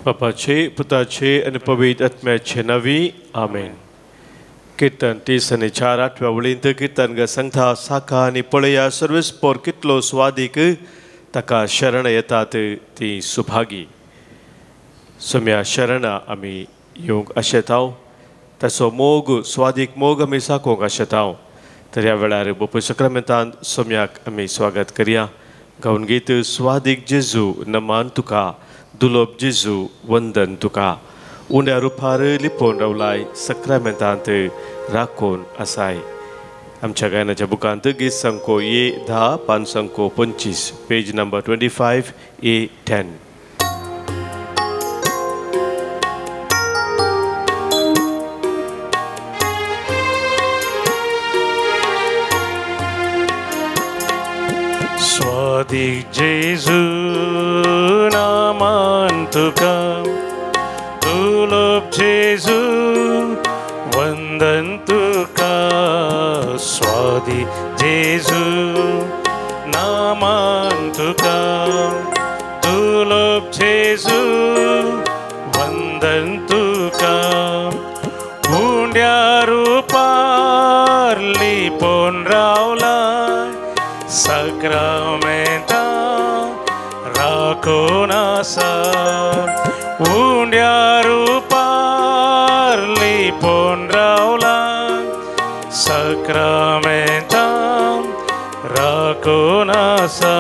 Bapaचे, Putraचे आणि पवित्र आत्म्याचे नावी आमेन. कीर्तन 34 वळींत कीर्तन ग संघा साखा आणि पळया सर्विस पोर कितलो स्वादिक ताका शरण येतात ती सुभागी. सोम्या शरणा आमी येवंक आशेताव ताचो मोग स्वादीक मोग आमी साकोवंक आशेताव. तर ह्या वेळार बोप सक्रामेंतांत सोम्याक आमी स्वागत करया. गावन गीत स्वादीक जेजू नमान तुका दुलोब जेजू वंदन तुका. उंड्या रुपार लिपोवन रावलाय सक्रामेंतांत राखून आसाय. आमच्या गायनाच्या बुकांत गीत संको A10 पान संको 25 पेज नंबर 25 A10. स्वादिक जेजू नामान तुका दुलोब जेजू वंदन तुका. स्वादिक जेजू नामान तुका दुलोब जेजू वंदन तुका. उंड्या रुपार लिपोवन रावला सक्रामेंता राखून आसा. उंड्या रुपार लिपोवन रावला सक्रामेंता राखून आसा.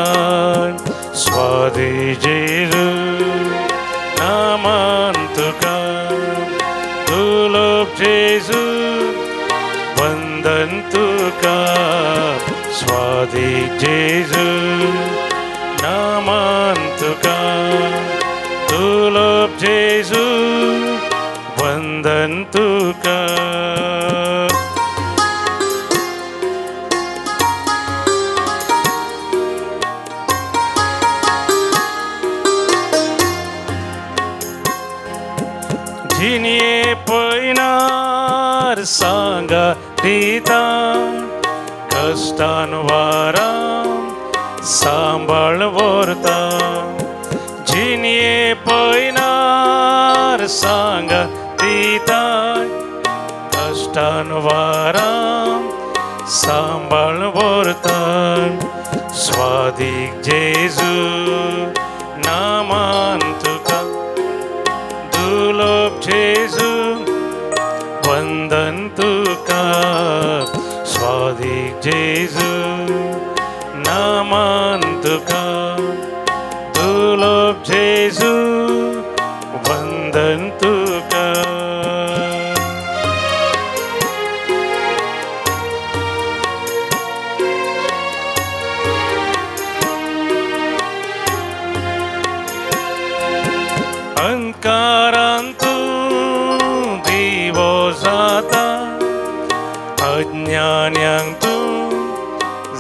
स्वादी जेजू नामान तुका दुलोब जेजू वंदन तुका. स्वादिक जेजू नामान तुका दुलोब जेजू वंदन तुका. जिने पयनार सांगा दिता कष्टान वारां सांबाळ व्हरता. जिने पयनार सांगा दिता कष्टान वारां सांबाळ व्हरता. स्वादिक जेजू नामान तुका दुलोब जेजू वंदन तुका. स्वादिक जेजू नामान तुका दुलोब जेजू वंदन तुका. अंकारांत दिवो जाता अज्ञान्यांक तूं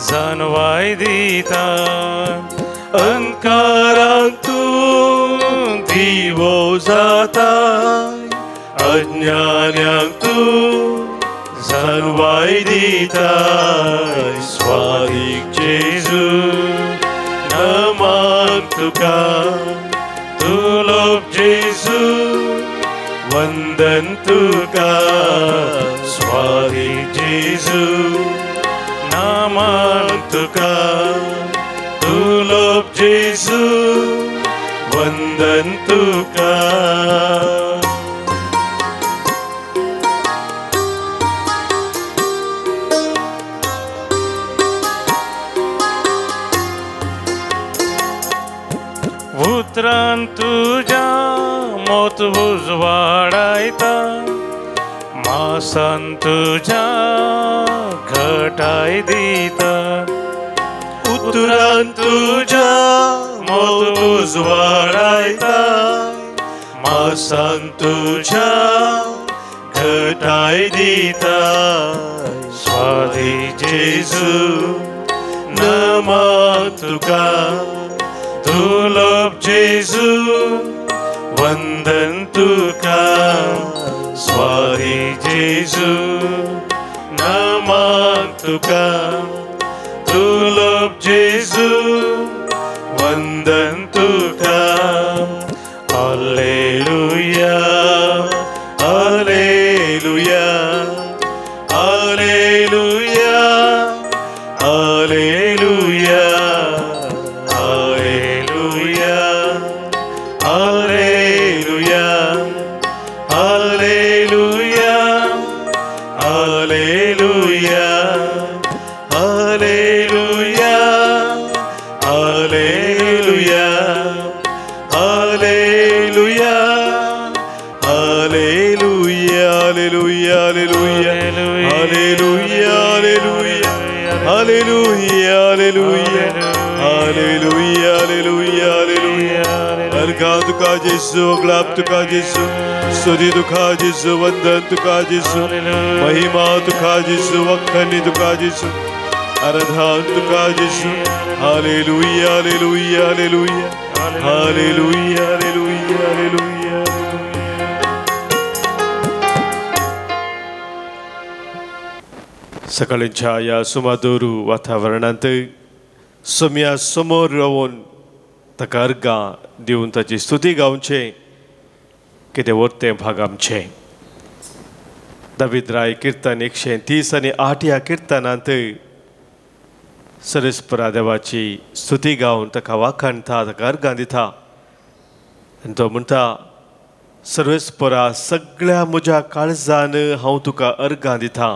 जाणवाय दिता. अंकारांक तूं दिवो जाता अज्ञान्यांक तूं जाणवाय दिता. स्वादिक जेजू नामान तुका दुलोब जेजू वंदन तुका. स्वादिक जेजू नामान तुका दुलोब जेजू वंदन तुका. उतरान तुज्या मोत उजवाडायता मासान तुज्या घटाय दिता. उतरान तुज्या मोत उजवाडायता मासान तुज्या घटाय दिता. स्वादिक जेजू नामान तुका दुलोब जेजू वंदन तुका. स्वादिक जेजू नामान तुका दुलोब जेजू वंदन तुका. Alleluia. Hallelujah, Hallelujah, Hallelujah, Hallelujah, Hallelujah, Hallelujah, Hallelujah, Hallelujah. अर्घा तुका जेसु, ग्लाब तुका जेसु, स्तुति तुका जेसु, वंदन तुका जेसु, महिमा तुका जेसु, वखनी तुका जेसु, आराधना तुका जेसु. Hallelujah, Hallelujah, Hallelujah, Hallelujah, Hallelujah, Hallelujah. सकाळच्या या सुमधुर वातावरणांत सोम्या समोर रावून ताका अर्घां दिवन ताची स्तुती गावचें कितें उरतें भाग आमचें. दावीद राय किर्तन 130:8 ह्या किर्तनांत सर्वेस्परा देवाची स्तुती गावन ताका वाखाणटा, ताका अर्घां दिता आनी तो म्हणटा, सर्वेस्परा सगळ्या म्हज्या काळजान हांव तुका अर्घां दिता.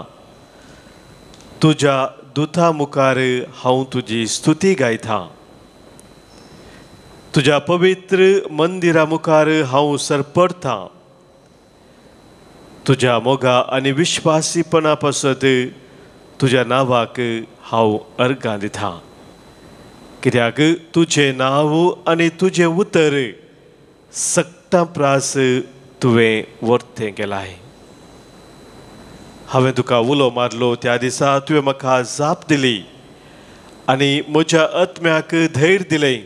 तुज्या दुता मुखार हांव तुजी स्तुती गायता. तुज्या पवित्र मंदिरा मुखार हांव सरपडता. तुज्या मोगा आनी विश्वासीपणा पासत तुज्या नांवाक हांव अर्घां दिता. कित्याक तुजें नांव आनी तुजें उतर सक्ता प्रास तुवें वर्तें केलाय. हांवें तुका उलो मारलो त्या दिसा तुवें म्हाका जाप दिली आनी म्हज्या आत्म्याक धैर्य दिलें.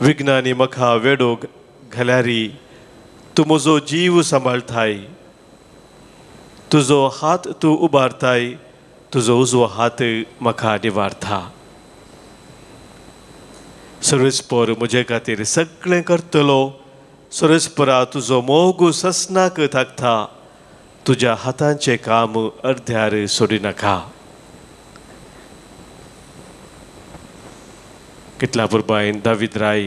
विज्ञानी म्हाका वेडो घाल्यारी तूं म्हजो जीव सांबाळताय. तुजो हात तूं उबारताय, तुजो उजवो हात म्हाका निवारता. सर्वेस्पर म्हजे खातीर सगळें करतलो. सर्वेस्परा तुजो मोग ससनाक थाकता. तुज्या हातांचें काम अर्ध्यार सोडिनाका. कितल्या पुरबायन दावीद राय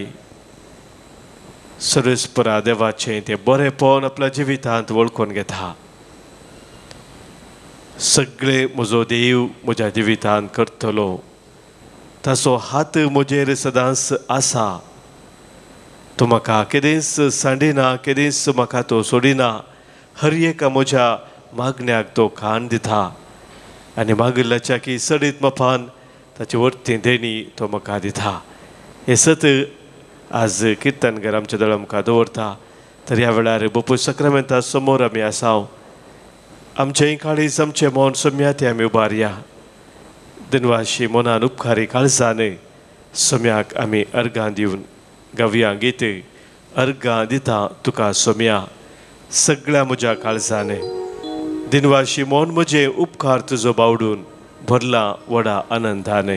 सर्वेस्परा देवाचें तें बरेंपण आपल्या जिवितांत वळखून घेता. सगळे म्हजो देव म्हज्या जिवितांत करतलो. ताचो हात म्हजेर सदांच आसा. तो म्हाका केदेंच सांडिना, केदेंच म्हाका तो सोडिना. हर एका म्हज्या मागण्याक तो खाण दिता आनी मागिल्ल्याच्या की सडीत मापान ताची वर्ती देणी तो म्हाका दिता. हे सत आज किर्तनकार आमच्या दळा मुखार दवरता. तर ह्या वेळार बापूय सक्रामेंता समोर आमी आसाव. आमचें काळीज आमचें मौन सोम्यात आमी उबारया. दिनवाशी मनान उपकारी काळजान सोम्याक आमी अर्घां दिवन गावया गीत. अर्घां दिता तुका सोम्या सगळ्या म्हज्या काळजान. दिनवाशी मौन म्हजें उपकार तुजो बावडून भरला व्हडा आनंदान.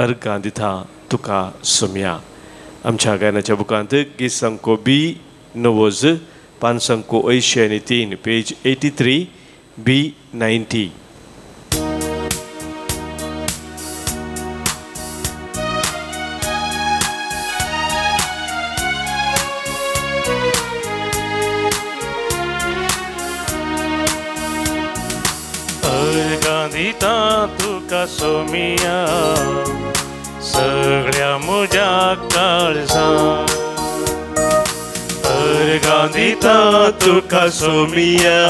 अर्घां दिता तुका सोम्या. आमच्या गायनाच्या बुकांत गीत संको बी नवोज 583 पेज 83 B90. अर्घां दिता तुका सोमिया सगळ्या म्हज्या काळजान. अर्घां दिता तुका सोमिया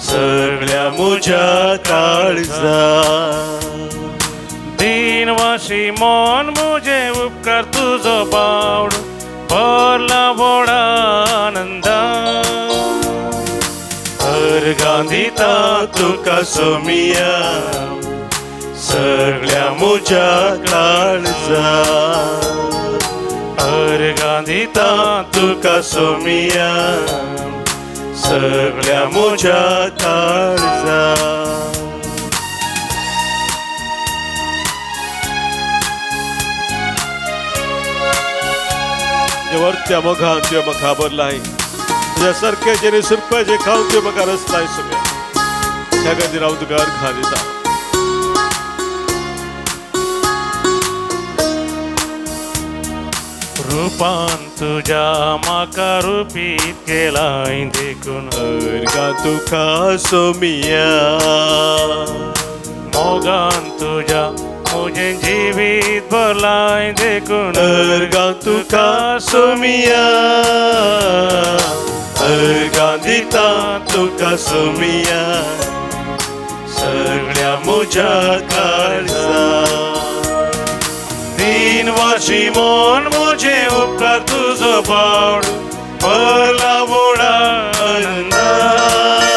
सगळ्या म्हज्या काळजान. दिनवाशी मन म्हजे उपकार तुजो बावड भरला व्हडा आनंदान. अर्घां दिता तुका सोमिया सगळ्या म्हज्या काळजान. अर्घां दिता तुका सोमिया सगळ्या म्हज्या काळजान. वर्त्या मोगान तुवें म्हाका भरलाय. तुज्या सारके जेणे सुरपाचें खावन तुवें म्हाका रचलाय सोम्या. त्या खातीर हांव तुका अर्घां दिता. रूपान तुज्या म्हाका रुपीत केलाय देखून अर्घां तुका सोमिया. मोगान तुज्या मुझे जीवित भलाय देखून अर्गां तुका सोमिया अर्गां दिता तुका सोमिया सगळ्या म्हज्या काळजान तीन वर्षी मोन मुझे उपकार तुझो पावड भरला व्हडा आनंदान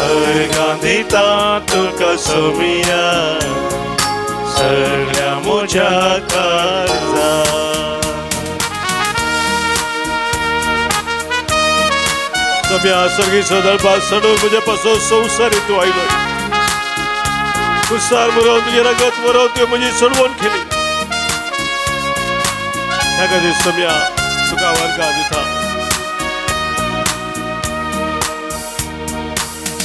अर्गां दिता तुका सोमिया सगळ्या म्हज्या काळजान सोम्या सर्गीचो दळपा सडून म्हजे पासून संवसारी तूं आयलो कुसार मरोवन तुजें रगत मरोवन तुवें म्हजी सोडवण केली ह्या खातीर सोम्या तुका वर्गां दिता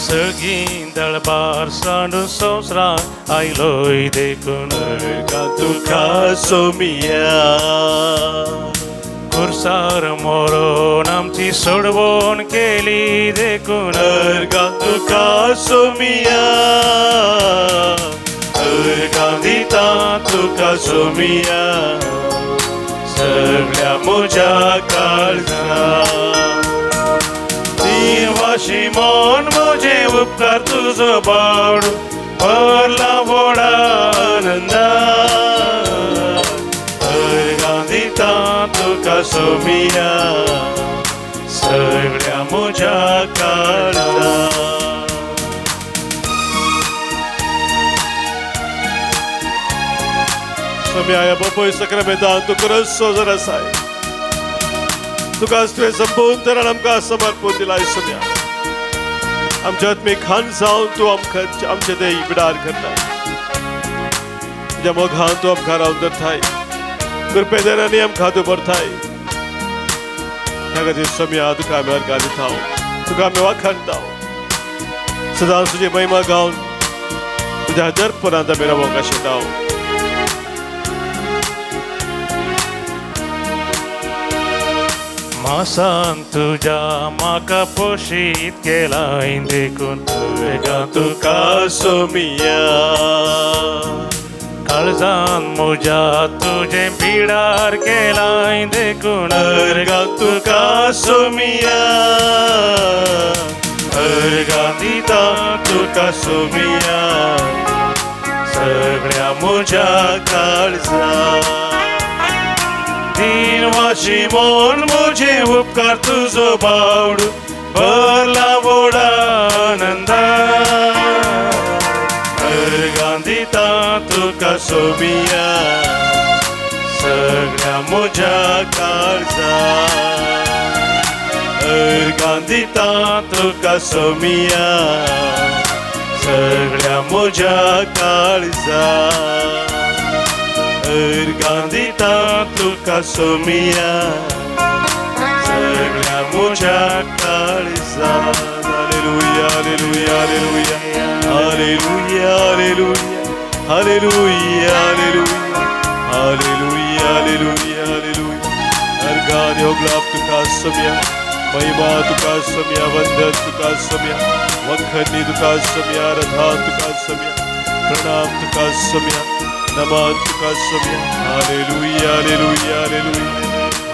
सगळीं दळबार सांडून संवसाराक आयलोय देखून अर्गां तुका सोमिया खुर्सार मरोन आमची सोडवण केली देखून अर्गां तुका सोमिया अर्गां दिता तुका सोमिया सगळ्या म्हज्या काळजान तीन वाशी मोन म्हजे उपकार तुजो पावड भरला व्हडा आनंदान अर्गां दिता तुका सोमिया सगळ्या म्हज्या काळजान सोम्या ह्या पपय सक्रामेंतान तूं खरोच सोजर आसाय तुकाच तुवें संपूर्ण तरान आमकां समर्पून दिलाय सोम्या आमच्या आत्मीक खान जावन तूं आमकां आमचे देह बिडार करता तुज्या मोगान तूं आमकां रावन धरताय कृपेदारांनी आमकां तूं भरताय ह्या खातीर सोम्या तुका आमी अर्गां दिता तुका आमी वाखाणटा सदांच तुजी महिमा गावन तुज्या दर्पणांत आमी रावोंक आशिल्ला मासान तुझ्या म्हाका पोशीत केलाय देखून अर्गां तुका सोमिया काळजान म्हज्या तुजें बिडार केलाय देखून अर्गां तुका सोमिया अर्गां दिता तुका सोमिया सगळ्या म्हज्या काळजान तीन वाशी मोन मुझे उपकार तुजो पावड भरला व्हडा आनंदान अर्गां दिता तुका सोमिया सगळ्या म्हज्या काळजान अर्गां दिता तुका सोमिया सगळ्या म्हज्या काळजान अर्गां दिता तुका सोमिया सगळ्या म्हज्या काळजान hallelujah hallelujah hallelujah hallelujah hallelujah hallelujah hallelujah hallelujah hallelujah अर्गां योगलाप तुका सोमिया महिमा तुका सोमिया वंदन तुका सोमिया वखणी तुका सोमिया आराधना तुका सोमिया प्रणाम तुका सोमिया नमन तुका सोमिया hallelujah hallelujah hallelujah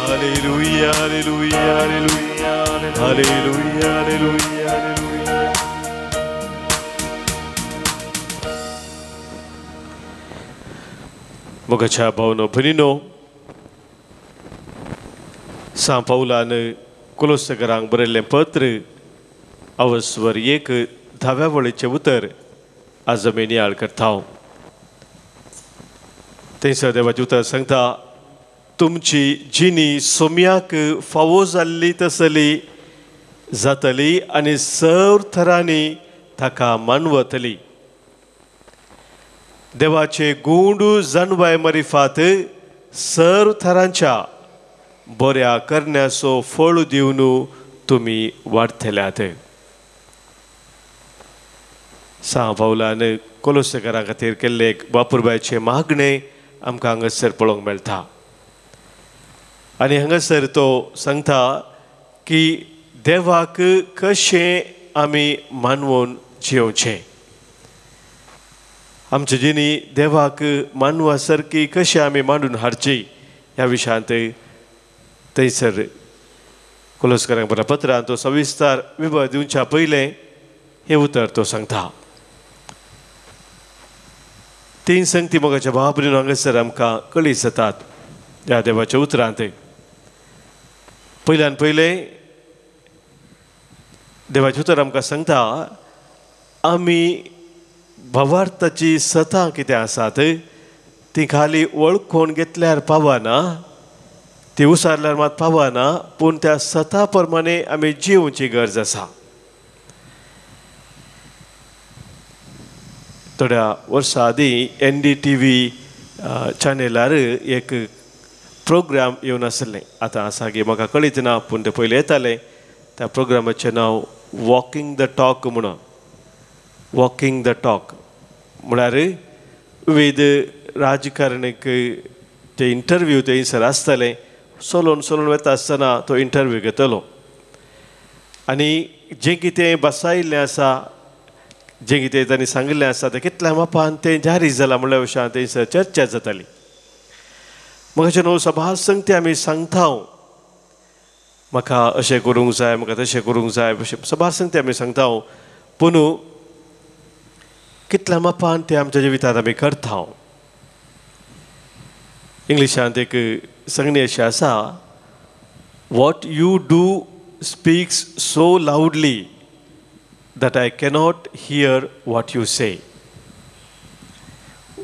hallelujah hallelujah hallelujah hallelujah hallelujah मोगाच्या भावनो भयणीनो सान पावलान कोलोसेकरांक बरयल्लें पत्र अवस्वर 10व्या वळेचें उतर आज आमी नियाळ करता थंयसर देवाचें उतर सांगता तुमची जिणी सोम्याक फावो जाल्ली तसली जातली आनी सर थरांनी ताका मानवतली देवाचे गूंड जानवाय मरिफात सर थरांच्या बऱ्या करण्याचो फळ दिवन तुमी वाडतल्यात सा पावलान कोलोसेकारां खातीर केल्ले बापूरबायचे मागणे आमकां हांगासर पळोवंक मेळटा आनी हांगासर तो सांगता की देवाक कशें आमी मानवून जिवचें आमच्या जिणी देवाक मानवा सारकी कशी आमी मांडून हाडची ह्या विशयांत थंयसर कोलोसकारांक बरयल्ल्या पत्रांत तो सविस्तार विवर दिवच्या पयलें हे उतर तो सांगता. 3 संगती मोगाच्या भावा भयणीनो हांगासर आमकां कळीत जातात ह्या देवाच्या उतरांत. पयल्यान पयलें देवाचें उतर आमकां सांगता आमी भावार्थाची सतां कितें आसात ती खाली वळखून घेतल्यार पावना, ती उसारल्यार मात पावना, पूण त्या सता प्रमाणे आमी जिवची गरज आसा. थोड्या वर्सां आदीं NDTV चॅनलार एक प्रोग्राम येवन आसलें. आतां आसा की म्हाका कळीत ना, पूण ते पयलीं येतालें. त्या प्रोग्रामाचें नांव वॉकिंग द टॉक म्हणून. वॉकिंग द टॉक म्हळ्यार विविध राजकारणाक ते इंटरव्यू थंयसर आसताले. चलोवन चलोवन वता आसतना तो इंटरव्यू घेतलो आनी जें कितें बसायिल्लें आसा, जें कितें तांणी सांगिल्लें आसा तें कितल्या मापान तें जारी जालां म्हणल्या विशयान थंयसर चर्चा जाताली. म्हाका न्हू सभा संगती आमी सांगता म्हाका अशें करूंक जाय, म्हाका तशें करूंक जाय, अशें सभा संगती आमी सांगता, पूण कितल्या मापान तें आमच्या जिवितांत आमी करता. इंग्लिशांत एक संगणी अशी आसा, what you do speaks so loudly that I cannot hear what you say.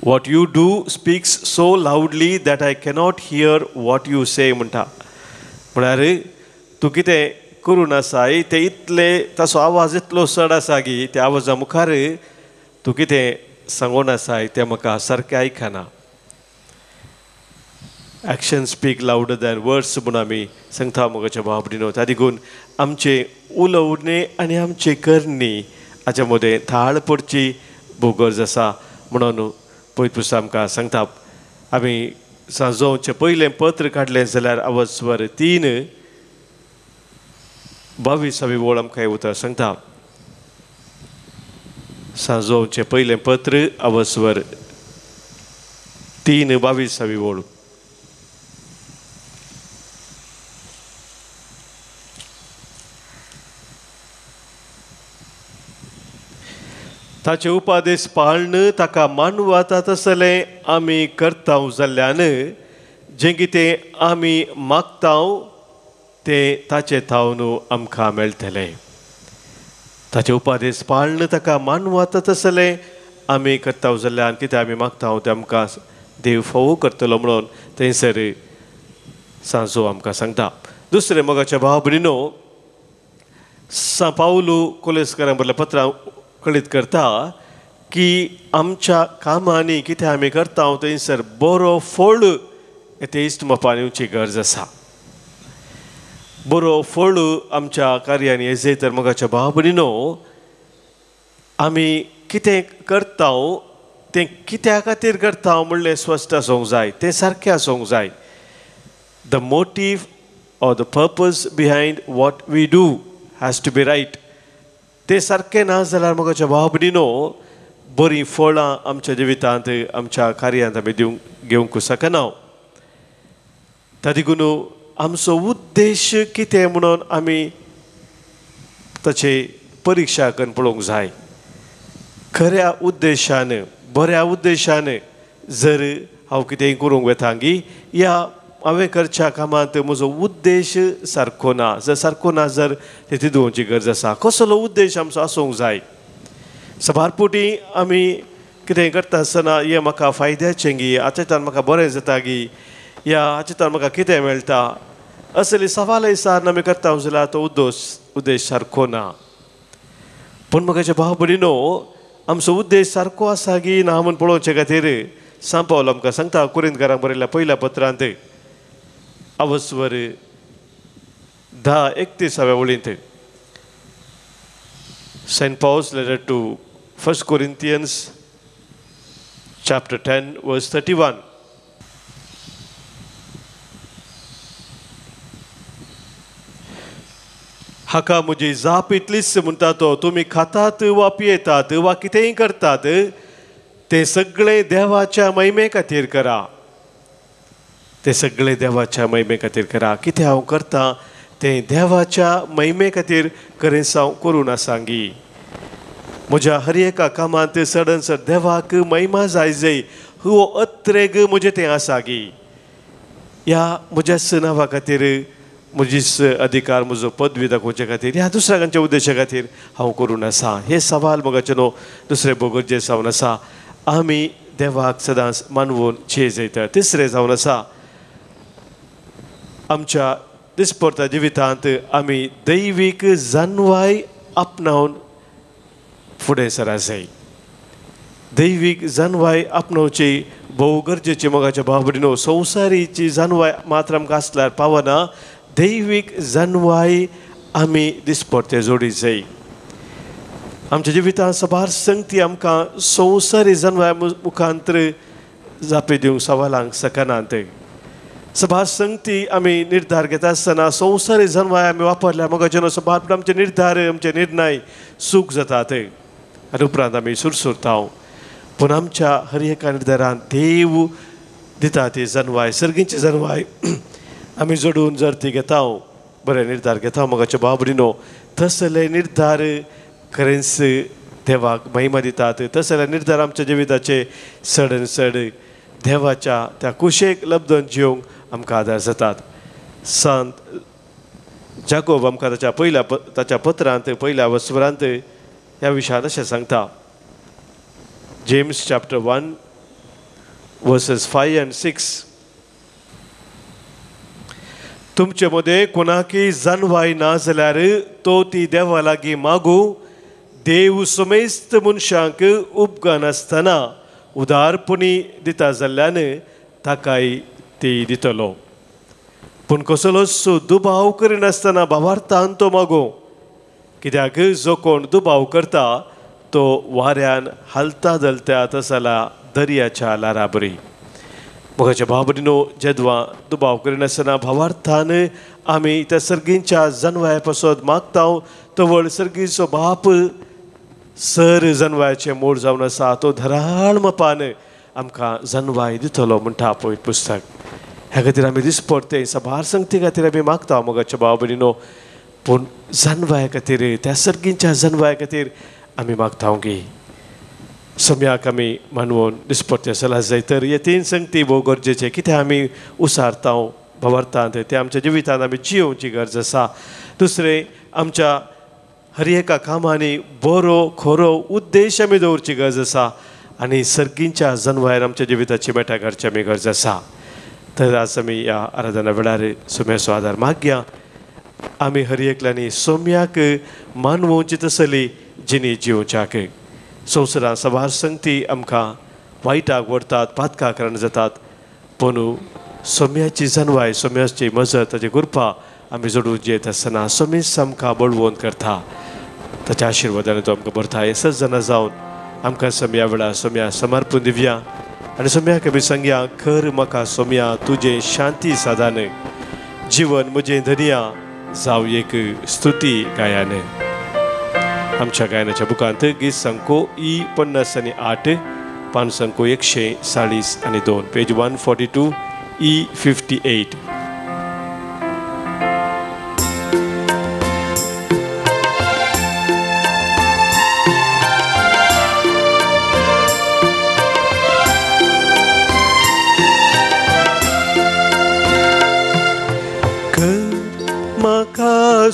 What you do speaks so loudly that I cannot hear what you say म्हणटा. म्हळ्यार तूं कितें करून आसाय तें इतलें ताचो आवाज इतलो चड आसा की त्या आवाजा मुखार तूं कितें सांगून आसाय तें म्हाका सारकें आयकना. Action speak louder than words म्हणून आमी सांगता मोगाच्या भावा भयणीनो. त्या देखून आमचे उलोवणे आनी आमचे करणी हाच्या मदें थाळ पडची भोव गरज आसा म्हणून पयत पुस्तक आमकां सांगता. आमी सांजोवचें पयलें पत्र काडलें जाल्यार आवाज स्वर 3 22 ओळ आमकां हें उतर सांगता. सांजोवचें पयलें पत्र आवाज स्वर 3 22 ओळ. ताचे उपादेश पाळण ताका मानवाता तसलें आमी करता जाल्ल्यान जें कितें आमी मागता तें ताचे थावन आमकां मेळटलें. ताचे उपादेश पाळण ताका मानवाता तसलें आमी करता जाल्ल्यान कितें आमी मागता तें आमकां देव फावो करतलो म्हणून थंयसर सांजो आमकां सांगता. दुसरें मोगाच्या भावा भयणीनो, सा पावलो कोलेस्कारांक बरयल्ल्या पत्रां कळीत करता की आमच्या कामांनी कितें आमी करता थंयसर बरो फळ ते इश्ट मोपान येवची गरज आसा. बरो फळ आमच्या कार्यांनी येजय तर मोगाच्या भावा भयणीनो आमी कितें करता तें कित्या खातीर करता म्हणलें स्पश्ट आसूंक जाय, तें सारकें आसूंक जाय. The motive or the purpose behind what we do has to be right. तें सारकें ना जाल्यार मोगाच्या भावा भयणीनो बरीं फळां आमच्या जिवितांत आमच्या कार्यांत आमी घेवंक शकना. त्या देखून आमचो उद्देश कितें म्हणून आमी ताची परिक्षा करून पळोवंक जाय. खऱ्या उद्देशान, बऱ्या उद्देशान जर हांव कितेंय करूंक वेतांगी या हांवें करच्या कामांत म्हजो उद्देश सारको ना, जर सारको ना जर तें तिदूंची गरज आसा. कसलो उद्देश आमचो आसूंक जाय. सबारपोटी आमी कितें करता आसतना हें म्हाका फायद्याचें गी, हाचेंतल्यान म्हाका बरें जाता गी, या हाचेंतल्यान म्हाका कितें मेळटा, असली सवाल सारन आमी करता जाल्यार तो उद्देश सारको ना. पूण म्हाका भाव भयणीनो आमचो उद्देश सारको आसा गी ना म्हूण पळोवचे खातीर सा पावलो आमकां सांगता कोरिंथकारांक बरयल्ल्या पहिल्या पत्रांत अवस्वर 10:31 ओळींत. St. Paul's letter to 1 Corinthians chapter 10 verse 31. हाका म्हजी जाप इतलीच म्हणटा तो, तुमी खातात वा पियेतात वा कितेंय करतात ते सगळे देवाच्या महिमे खातीर करा. ते सगळे देवाच्या महिमे खातीर करा. कितें हांव करता ते देवाच्या महिमे खातीर करेंस हांव करून आसांगी. म्हज्या हर एका कामांत सडनसर देवाक महिमा जाय हो अत्रेग म्हजें तें आसा गी. ह्या म्हज्याच नांवा खातीर म्हजीच अधिकार म्हजो पदवी दाखोवचे खातीर ह्या दुसऱ्यांच्या उद्देशा खातीर हांव करून आसा. हे सवाल मोगाचे न्हू दुसरे बोगरजे जावन आसा. आमी देवाक सदांच मानवून जयतात. तिसरें जावन आसा आमच्या दिसपरता जिवितांत आमी दैवीक जानवाय आपणावन फुडें सरा जाय. दैवीक जानवाय आपणावची भोव गरजेची मोगाच्या भावडीनो. संवसारीची जानवाय मात्र आमकां आसल्यार पावना. दैवीक जानवाय आमी दिसपरते जोडी जाय. आमच्या जिवितांत सबार संगती आमकां संवसारी जानवाय मुखांतर जापे दिवंक सवालांक सकनात. सबार संगती आमी निर्धार घेता आसतना संवसारी जानवाय आमी वापरल्यार मोगाचे सबार आमचे निर्धार आमचे निर्णय सूख जातात आनी उपरांत आमी सुरसुरता. पूण आमच्या हर एका निर्धारान देव दिता ती जानवाय सर्गींची जानवाय आमी जोडून जर ती घेता बरे निर्धार घेता मोगाच्या बाबडीनो तसले निर्धार खरेंच देवाक महिमा दितात. तसले निर्धार आमच्या जिविताचे सडन सड देवाच्या त्या कुशेक लब्धन जिवंक आमकां आदार जातात. संत जाकोब आमकां ताच्या पत्रांत पहिल्या वस्वरांत ह्या विशयान अशें सांगता. James chapter 1 versus 5 and 6. तुमचे मदें कोणाकी जानवाय ना जाल्यार तो ती देवा लागीं मागू. देव समेस्त मनशांक उपकार आसतना उदारपणी दिता जाल्ल्यान ताकाय ती दितलो. पूण कसलोच दुबाव करिनासतना भावार्थान तो मागो. कित्याक जो कोण दुबाव करता तो वाऱ्यान हालता धलता तसला दर्याच्या लारा बरी. मोगाच्या भावडीनो जेदवा दुबाव करिनासतना भावार्थान आमी त्या सर्गींच्या जानवाया पासत मागता तवळ सर्गीचो बाप सर जानवायाचे मोड जावन आसा. तो धराळ मापान आमकां जानवाय दितलो म्हणटा पळय पुस्तक. ह्या खातीर आमी दिसपरते सबार संगती खातीर आमी मागता मोगाच्या भावडीनो. पूण जानवाया खातीर त्या सर्गींच्या जानवाया खातीर आमी मागता गी. सम्याक आमी मानवून दिसपरते सला जाय तर हे तीन संगती भोव गरजेचे. कितें आमी उसारता भावार्थांत ते आमच्या जिवितांत आमी जियोवची गरज आसा. दुसरें आमच्या हर एका कामांनी बरो खरो उद्देश आमी दवरची गरज आसा. आनी सर्गींच्या जानवायर आमच्या जिविताची मेटा करची आमी गरज आसा. तर आज आमी ह्या आराधना वेळार सोम्याचो आदार मागया. आमी हर एकल्यांनी सोम्याक मानवूंची तसली जिणी जिवच्याक. संवसारांत सबार संगती आमकां वायटाक व्हरतात पातकां कारण जातात. पूण सोम्याची जानवाय सोम्याची मजत ताची कृपा आमी जोडून जेत आसतना सोमीस आमकां बळवून करता. ताच्या आशिर्वादान तो आमकां भरता. हे सज्जनां जावन आमकां सोम्या वेळार सोम्या समर्पण दिवया आनी सोम्याक आमी सांगया खर म्हाका सोम्या तुजें शांती साधन जीवन म्हजें धनिया जावं एक स्तुती गायन. आमच्या गायनाच्या बुकांत गीत संको E50 पान संको 142 पेज 142 E58.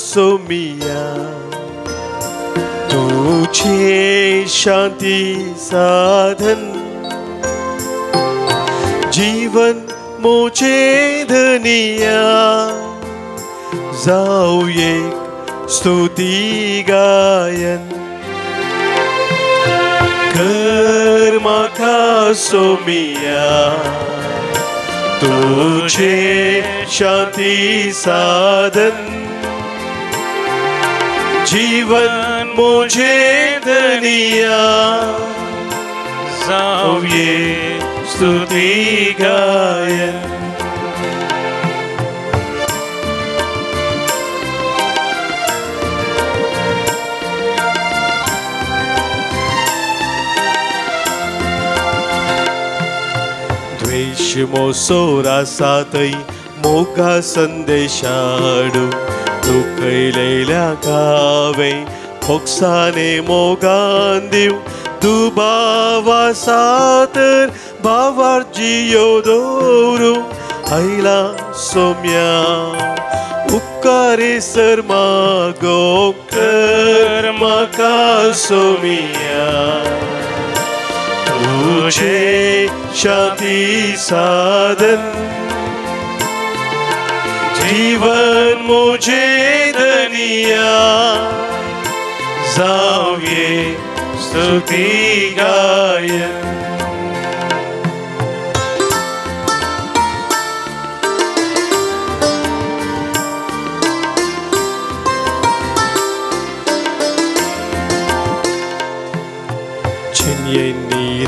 सोमिया तुझे शांती साधन जीवन मुझे धनिया जाऊ एक स्तुती गायन कर माका सोमिया तुझे शांती साधन जीवन मुझे धनिया जाऊ ये स्तुति गायन मोसोरा सातई मोगा संदेशाडू तू कैलेल्या गावे फोक्साने मोगान दिव तू बावा सातर बावार जियो दोरू आईला सोम्या उपकारे सर मागो कर माका सोमिया तुझे शांती साधन जीवन मुझे धनिया जाऊये स्तुति गायन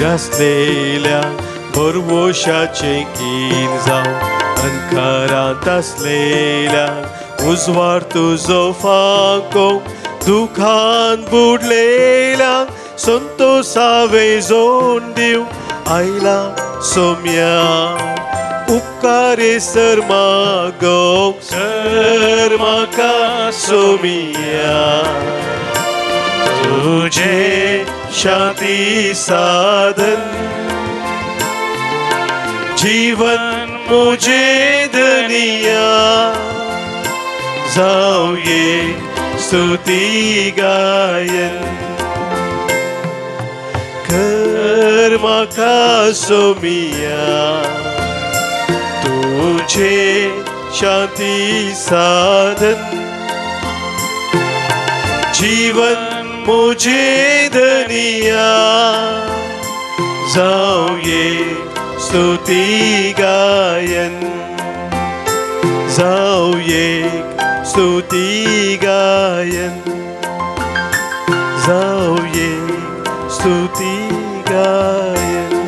रसलेल्या भरवशाचे कीन जाऊ अंकारात असलेल्या उजवार तुझो फाको दुखान बुडलेल्या संतोषावे जोन दिव आईला सोम्या उपकारे सर मागो सर माका सोमिया तुझे शांति साधन जीवन मुझे धनिया जाऊये स्तुति गायन कर माका सोमिया तुझे शांति साधन जीवन मुझे धनिया जाऊये स्तुति गायन जाऊये स्तुति गायन जाऊये स्तुति गायन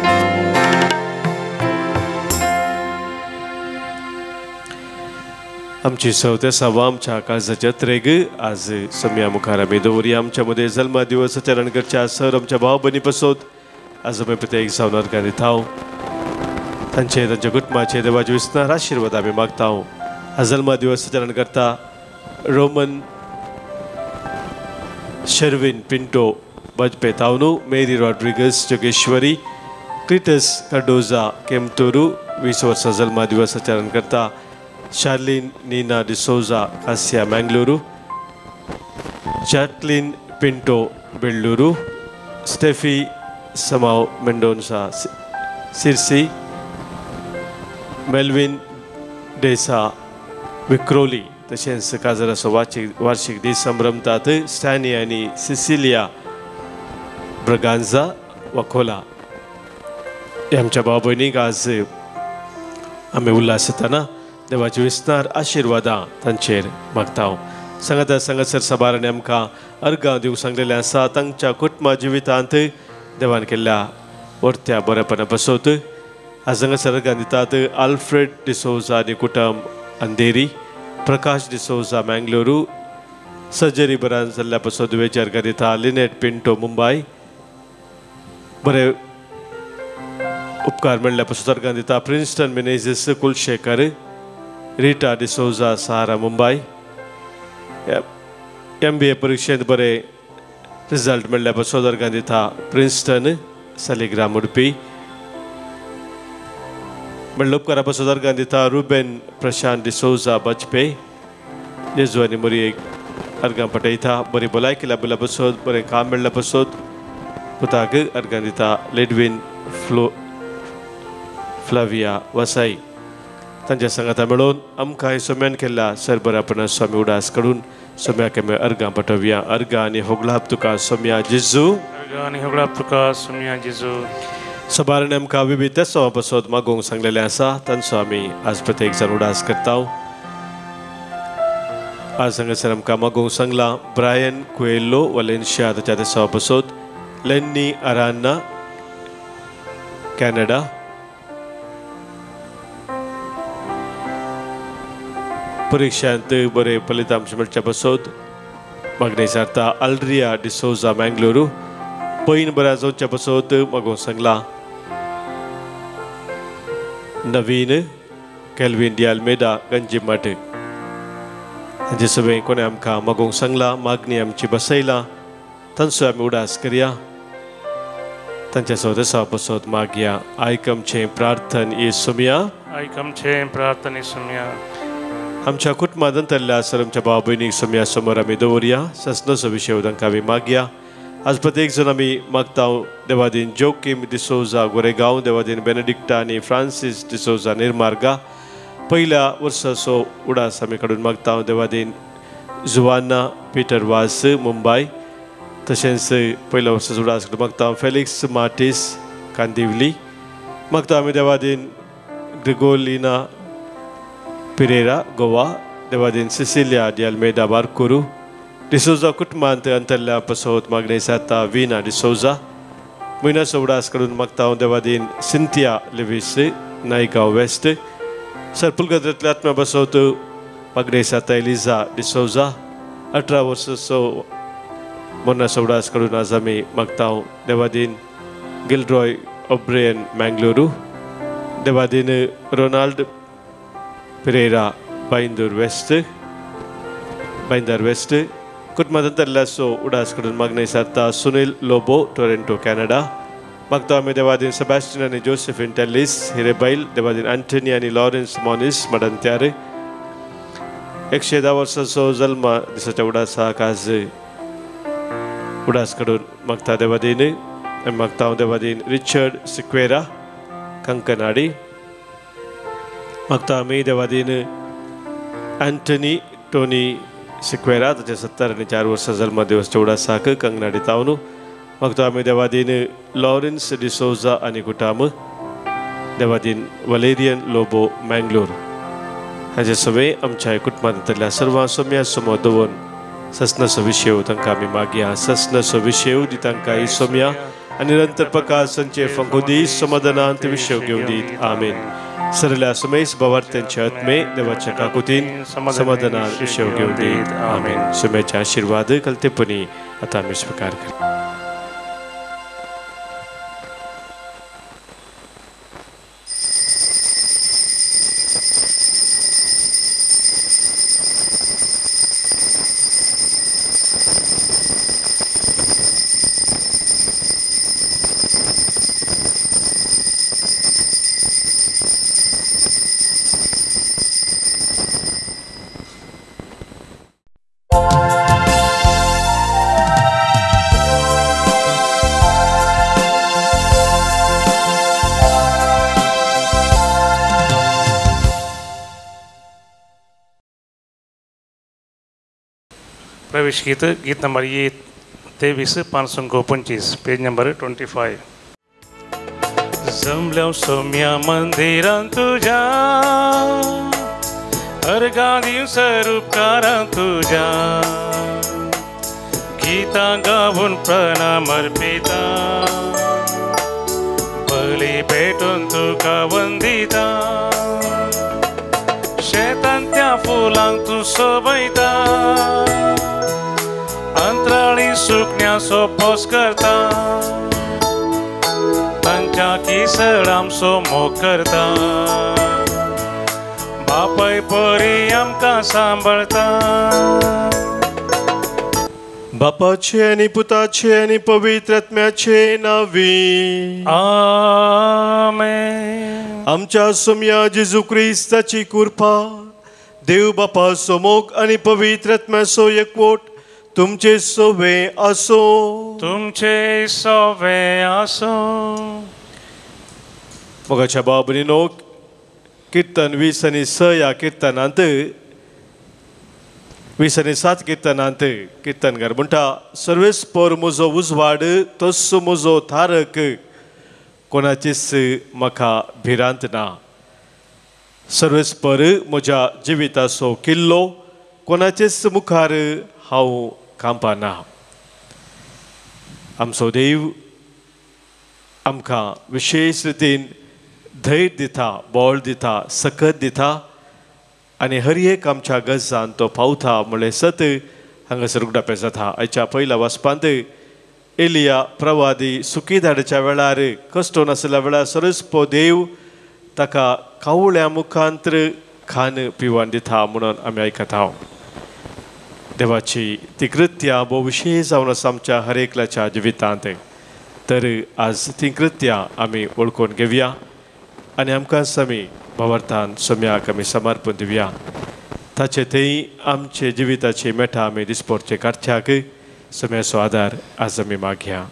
आमची सवत्या सभा आमच्या काळजाच्या त्रेग आज सम्या मुखार आमी दवरया आमच्या मध्ये जल्मा दिवस चरण करच्या सर आमच्या भाव बनी पसोत आज आमी प्रत्येक सावनार गायताव तांच्या कुटुंबाचे देवाचे विस्तार आशीर्वाद आमी मागताव आज जल्मा दिवस चरण करता रोमन शर्विन पिंटो बजपेतावनू मेरी रॉड्रिगस जोगेश्वरी क्रिटस कार्डोजा केमतोरू 20 वर्षा जल्मा दिवस चरण करता शार्लिन नीना डिसोजा कासिया मैंगलूरू जैक्लिन पिंटो बेल्लूरू स्टेफी समाव मेंडोन्सा सिरसी मेल्विन डेसा विक्रोली तशेंच काजराचो वार्षिक दीस संभ्रमतात स्टॅनी आनी सिसिलिया ब्रगांजा वखोला आमच्या भाव भयणीक आज आमी उल्हास येताना देवाचे विस्तार आशीर्वादां तांचेर मागताव संगसर सबारांनी आमकां अर्गां दिवंक सांगलेलें आसा तांच्या कुटुंबा जिवितांत देवान केल्ल्या वर्त्या बरेपणा पासत आज हांगासर अर्गां दितात आल्फ्रेड डिसोजा आनी कुटुंब अंधेरी प्रकाश डिसोजा मैंगलूरू सर्जरी बऱ्यान जाल्ल्या पासत दुवेची अर्गां दिता लिनेट पिंटो मुंबय बरे उपकार मेळ्ळ्या पासत अर्गां दिता प्रिन्स्टन मेनेझिस कुलशेखर रीटा डिसोजा सहारा मुंबई MBA परीक्षेंत बरे रिजल्ट मेळ्ळ्या पासत अर्गां दिता प्रिन्स्टन सालिग्राम उडपी मेळ्ळ्या उपकारा पासत अर्गां दिता रुबेन प्रशांत डिसोजा बजपे जेजू आनी मरयेक अर्गां पठयता बरी भलायकी लाभल्या पासत बरें काम मेळ्ळ्या पासत पुताक अर्गां दिता लेडविन फ्लाविया वसाई तांच्या सांगाता मेळोवन आमकां सोम्यान केल्ल्या सरबरापणा स्वामी उडास कडून सोम्याक आमी अर्गां पाठोवया अर्गां आनी होगलाप तुका सोम्या जेजू अर्गां आनी होगलाप तुका सोम्या जेजू सबारान आमकां विविध तेसो पासत मागोवंक सांगलेलें आसा तांचो आमी आज प्रत्येक जाण उडास करताव आज हांगासर आमकां मागोवंक सांगला ब्रायन कुएल्लो वालेन्शिया ताच्या तेसो पासत लेन्नी आरान्ना कॅनडा परीक्षांत बरे फलितांश मेळच्या पासत मागणी सारता आल्ड्रिया डिसोजा मैंगलूरू पैन बऱ्या जावच्या पासत मागोवंक सांगला नवीन केल्विन डी अल्मेडा गंजिमठ हांचे सगळे कोणे आमकां मागोवंक सांगला मागणी आमची बसयला तांचो आमी उडास करया तांच्या सदसा बसत मागया आयकमचे प्रार्थन येसुमिया आयकमचे प्रार्थना येसुमिया आमच्या कुटुंबांतल्या सर आमच्या भाव भयणीक सुमिया समोर आमी दवरया ससनोचो विशय तांकां आमी मागया आज प्रत्येक जण आमी मागता देवादीन जोकीम डिसोजा गोरेगांव देवादीन बेनेडिक्टा आनी फ्रांसीस डिसोजा निर्मार्गा पहिल्या वर्साचो उडास आमी काडून मागता देवादीन जुवाना पीटर वास मुंबय तशेंच पहिल्या वर्साचो उडास मागता फेलिक्स मार्टिस कांदिवली मागता आमी देवादीन ग्रिगोलिना पिरेरा गोवा देवादीन सिसिलिया डी अल्मेडा बारकुरू डिसोजा कुटुंबांत अंतरल्या पसोत मागणे जाता विना डिसोजा म्हयन्याचो उडास काडून मागता देवादीन सिंथिया लिविस नायगांव वेस्ट सरपुलगद्रांतल्या आत्म्या बसोत मागणे जाता एलिझा डिसोजा 18 वर्साचो मोन्नाचो उडास काडून आज आमी मागता देवादीन गिलरॉय ओब्रेयन मंगळूरू देवादीन रोनाल्ड पिरेरा बांदूर वेस्ट कुटुंबांतल्या उडास काडून मागणे जाता सुनील लोबो टोरेंटो कॅनडा मागता आमी देवादीन सेबॅस्टियन आनी जोसेफीन टेलिस हिरेबैल देवादीन एंटनी आनी लॉरेन्स मॉनिस मडंत्यार 110 वर्साचो जल्म दिसाच्या उडासाक आज उडास काडून मागता देवादीन मागता देवादीन रिचर्ड सिक्वेरा कंकनाडी मागता आमी देवादीन एंटनी टोनी सिक्वेरा ताचे 70 आनी 4 वर्सां जल्म दिवसच्या उडासाक कंगनाडी तावन मागता आमी देवादीन लॉरेन्स डिसोजा आनी कुटाम देवादीन वलेरियन लोबो मंगळूर हाचे सगळे आमच्या कुटुंबांतल्या सर्वां सोम्या समोर दवरून ससनाचो विशय तांकां आमी मागया ससनाचो विशय दी तांकां ही सोम्या आनी निरंतर प्रकाश संचे फंगोदी समाधानांत विशय घेवन दीत आमेन सरल्या समेस भवार्थ्यांचे आत्मे देवाच्या काकुतीन समाधानांत विशय घेवन दीत आमेन सोम्याचे आशीर्वाद कलतेपणी आतां आमी स्वीकार करता प्रवेश गीत नंबर 23 525 पेज नंबर 25 जमल्या सोम्या मंदिरांत तुझ्या अर्घा दिवसर उपकारां तुझ्या गीतां गावून प्रणाम अर्पिता बळी भेटून तुका वंदिता शेतांतल्या फुलांक तूं सोबयता अंतराळी सुकण्याचो पोस करता तांच्या किसळांचो मोग करता बापाय परी आमकां सांबाळता बापाचे आनी पुताचे आनी पवित्र आत्म्याचे नांवी आमेन आमच्या सोम्या जेजू क्रिस्ताची कृपा देव बापाचो मोग आनी पवित्र आत्म्याचो एकवट तुमचे सोवे आसो तुमचे सोवे आसो मोगाच्या बाबनीनो कीर्तन 20 आनी 6 ह्या कीर्तनांत 20 आनी 7 कीर्तनांत कीर्तनकार म्हणटा सर्वेस्पर म्हजो उजवाड तस्सो म्हजो थारक कोणाचीच म्हाका भिरांत ना सर्वेस्पर म्हज्या जिविताचो किल्लो कोणाचेच मुखार हांव कांपना आमचो देव आमकां विशेष रितीन धैर्य दिता बळ दिता सकत दिता आनी हर एक आमच्या गरजांत तो पावता म्हळ्यार सत हांगासर उगडापे जाता आयच्या पयल्या वाचपांत एलिया प्रवादी सुकी धाडच्या वेळार कश्ट नासल्या वेळार सरस्पो देव ताका कावळ्या मुखांतर खान पिवान दिता म्हणून आमी आयकत आहोत. देवाची ती कृत्यां भोव विशेश जावन आसा आमच्या हर एकल्याच्या जिवितांत. तर आज ती कृत्यां आमी वळखून घेवया आनी आमकां समी भवार्थान सोम्याक आमी समर्पण दिवया. ताचे थंय आमचे जिविताची मेठां आमी दिसपरचे काडच्याक सोम्याचो आदार आज आमी मागया.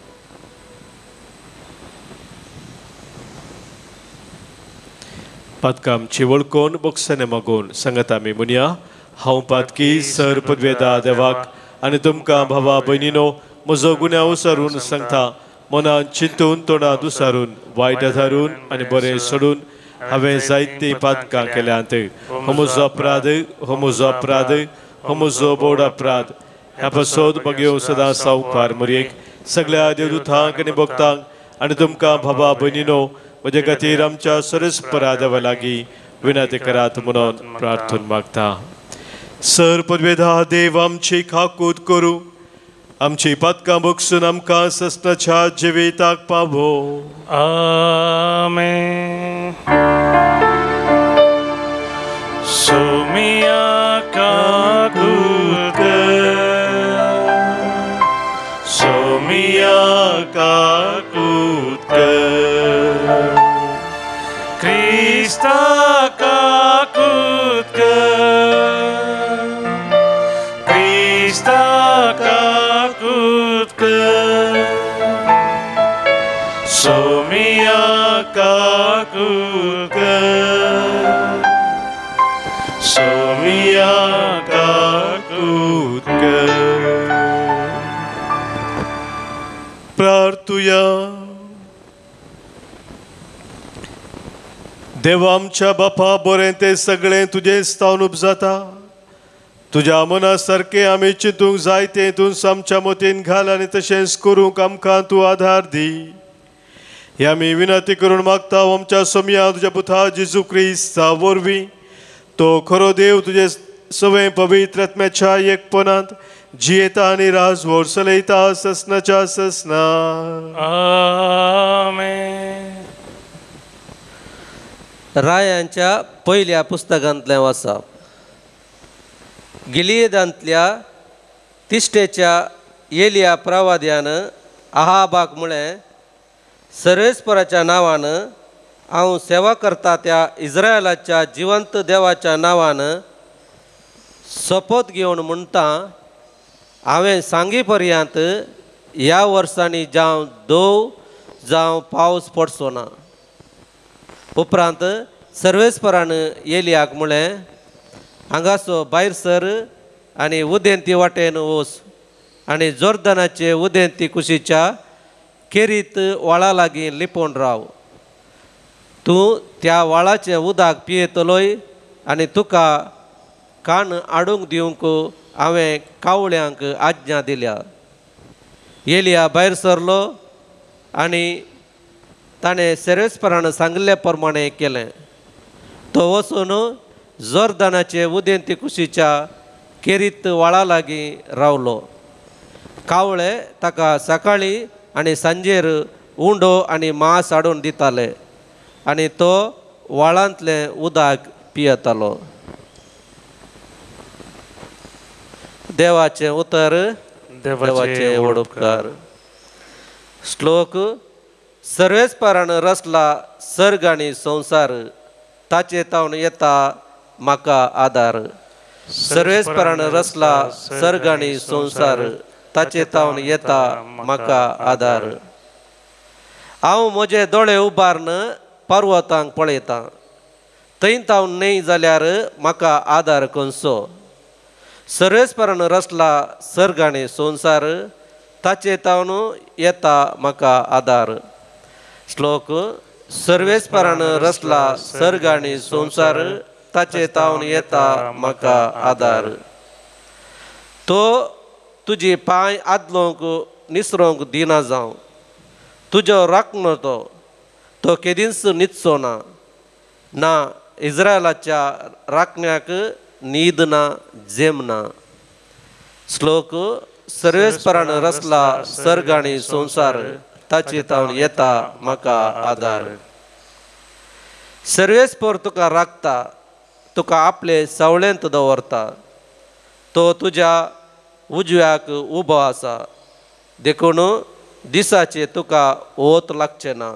पातकां आमची वळखून बोक्साने मागून सांगत आमी म्हणया. हांव पातकी सर पदवेदा देवाक आनी तुमकां भावा भयणीनो म्हजो गुन्यांव विसरून सांगता. मनान चिंतून तोंडां दुसारून वायट धारून आनी बरें सोडून हांवें जायती पातकां केल्यांत. हो म्हजो अपराध, हो म्हजो अपराध, हो म्हजो बोड अपराध. ह्या पासत मागीर सदां सावकार मरयेक सगळ्या देवदूतांक आनी भक्तांक आनी तुमकां भावा भयणीनो म्हजे खातीर आमच्या सरस्परा देवा लागीं विनंती करात म्हणून प्रार्थना मागता. सर पदवेदा देव आमची खाकूत करूं, आमची पातकां बगसून आमकां ससनाच्या जिविताक पावो. आमेन. सोमिया काकूत सोमिया काकूत क्रिस्ता काकूत क्रिस्ता काकूत सोमिया काकूत सोमिया काकूत प्रार्थुया. देवा आमच्या बापा बरें तें सगळें तुजें स्थान उपजाता. तुज्या मना सारकें आमी चिंतूंक जाय तें तूं आमच्या मतीन घाल आनी तशेंच करूंक आमकां तूं आधार दी. हे आमी विनंती करून मागता आमच्या सोम्या तुज्या पुता जेजू क्रिस्ता वरवीं. तो खरो देव तुजे सवय पवित्र आत्म्याच्या एकपणांत जियेता आनी राजवट चलयता ससनाच्या ससना. आमेन. रायांच्या पयल्या पुस्तकांतलें वाचप. गिलियदांतल्या तिश्टेच्या एलिया प्रवाद्यान आहाबाक म्हळें, सर्वेस्पराच्या नांवान हांव सेवा करता त्या इस्रायलाच्या जिवंत देवाच्या नांवान शपथ घेवन म्हणटा, हांवें सांगी पर्यंत ह्या वर्सांनी जावं दव जावं पावस पडचो ना. उपरांत सर्वेस्परान एलियाक म्हळें, हांगासो भायर सर आनी उदेंती वाटेन वच आनी जोर्दानाचे उदेंती कुशीच्या केरीत व्हाळा लागीं लिपोवन राव. तूं त्या व्हाळाचें उदक पियेतलोय आनी तुका कान आडूंक दिवंक हांवें कावळ्यांक आज्ञा दिल्या. एलिया भायर सरलो आनी ताणें सर्वेस्परान सांगिल्ले प्रमाणें केलें. तो वचून जोर्दानाचे उदेंती कुशीच्या केरीत व्हाळा लागीं रावलो. कावळे ताका सकाळीं आनी सांजेर उंडो आनी मांस हाडून दिताले आनी तो व्हाळांतलें उदक पियेतालो. देवाचें उतर. देवाचे व्हड उपकार. श्लोक. सर्वेस्परान रचला सर्ग आनी संवसार, ताचे तावन येता म्हाका आदार. सर्वेस्परान रचला सर्ग आनी संवसार, ताचे तावन येता म्हाका आदार. हांव म्हजे दोळे उबारन पर्वतांक पळयतां, थंय तावन न्हय जाल्यार म्हाका आदार खंयचो. सर्वेस्परान रचला सर्ग आनी संवसार, ताचे तावन येता म्हाका आदार. श्लोक. सर्वेस्परान रचला सर्ग आनी संवसार, ताचे तावन येता म्हाका आदार. तो तुजी पांय आदलोंक निसरोंक दिना जावं, तुजो राखणो तो केदींच न्हिदचो ना. इस्रायलाच्या राखण्याक न्हीद ना, जेम ना. श्लोक. सर्वेस्परान रचला सर्ग आनी संवसार, ताचे तावन येता म्हाका आदार. सर्वेस्पर तुका राखता, तुका आपले सावळेंत दवरता. तो तुज्या उजव्याक उबो आसा, देखून दिसाचे तुका ओत लागचे ना,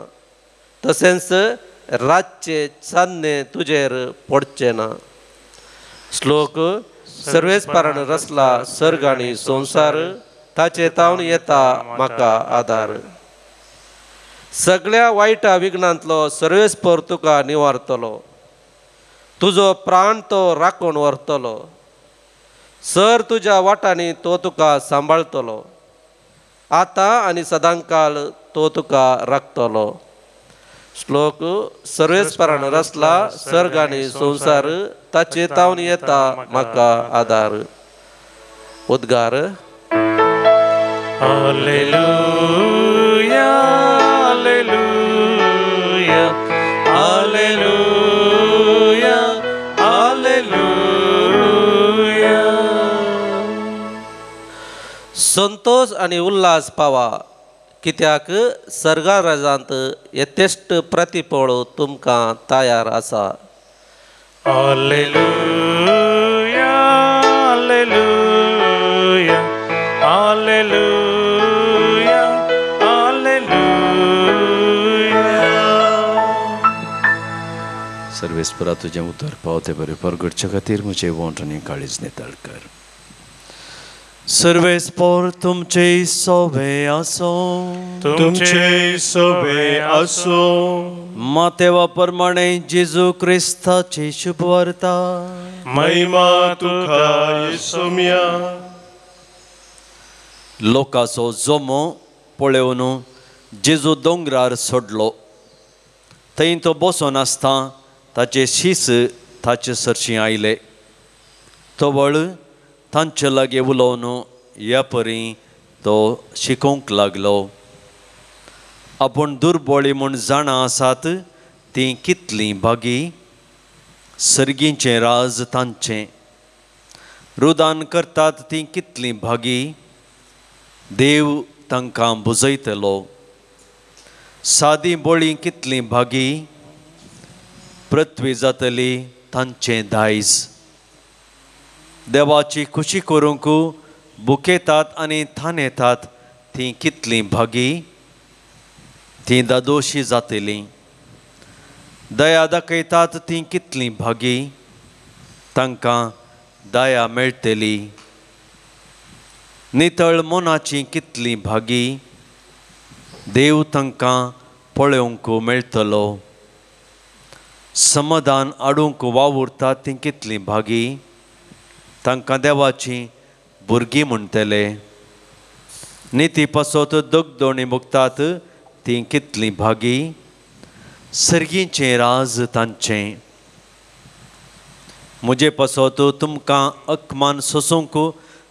तशेंच रातचे चान्ने तुजेर पडचे ना. श्लोक सर्वेस्परान रचला सर्ग आनी संसार, ताचे तावन येता म्हाका आदार. सगळ्या वायटा विघ्नांतलो सर्वेस्पर तुका निवारतलो, तुजो प्राण तो राखून व्हरतलो. सर तुज्या वाटांनी तो तुका सांबाळतलो, आतां आनी सदांकाळ तो तुका राखतलो. श्लोक सर्वेस्परान रचला सर्ग आनी संसार, ताचे तावन येता म्हाका आदार. उद्गार. Hallelujah hallelujah hallelujah hallelujah. Santosh आनी उल्हास पावा, कित्याक सर्गा राजांत यथेश्ट प्रतिफळ तुमकां तयार आसा. Hallelujah hallelujah hallelujah hallelujah. सर्वेस्परा तुजें उतर पावते बरें परगडचे खातीर म्हजे वोंट आनी काळीज नेताळ कर. सर्वेस्पर तुमचे सोबे आसो, तुमचे सोबे आसो. मातेवा प्रमाणे जेजू क्रिस्ताची शुभ वार्ता. महिमा तुका येसुम्या. लोकांचो जोमो पळोवन जेजू दोंगरार सोडलो. थंय तो बसून आसता ताचे शीस ताचे सरशी आयले. तो वळ तांचे लागी उलोवन ह्या परी तो शिकोवंक लागलो. आपूण दुर्बळी म्हूण जाणां आसात तीं कितलीं भागी, सर्गीचें राज तांचें. रुदान करतात तीं कितलीं भागी, देव तांकां बुजयतलो. सादी बोळी कितलीं भागी, पृथ्वी जातली तांचें दायज. देवाची खुशी करूंक बुकेतात आनी थानेतात तीं कितलीं भागी, तीं दादोशी जातलीं. दया दाखयतात तीं कितलीं भागी, तांकां दया मेळटली. नितळ मोनाची कितलीं भागी, देव तांकां पळोवंक मेळटलो. समाधान हाडूंक वावुरतात तीं कितलीं भागी, तांकां देवाची भुरगीं म्हणटले. निती पासत दोगदोणी भोगतात तीं कितलीं भागी, सर्गीचें राज तांचें. म्हजे पासत तुमकां अकमान सोसूंक,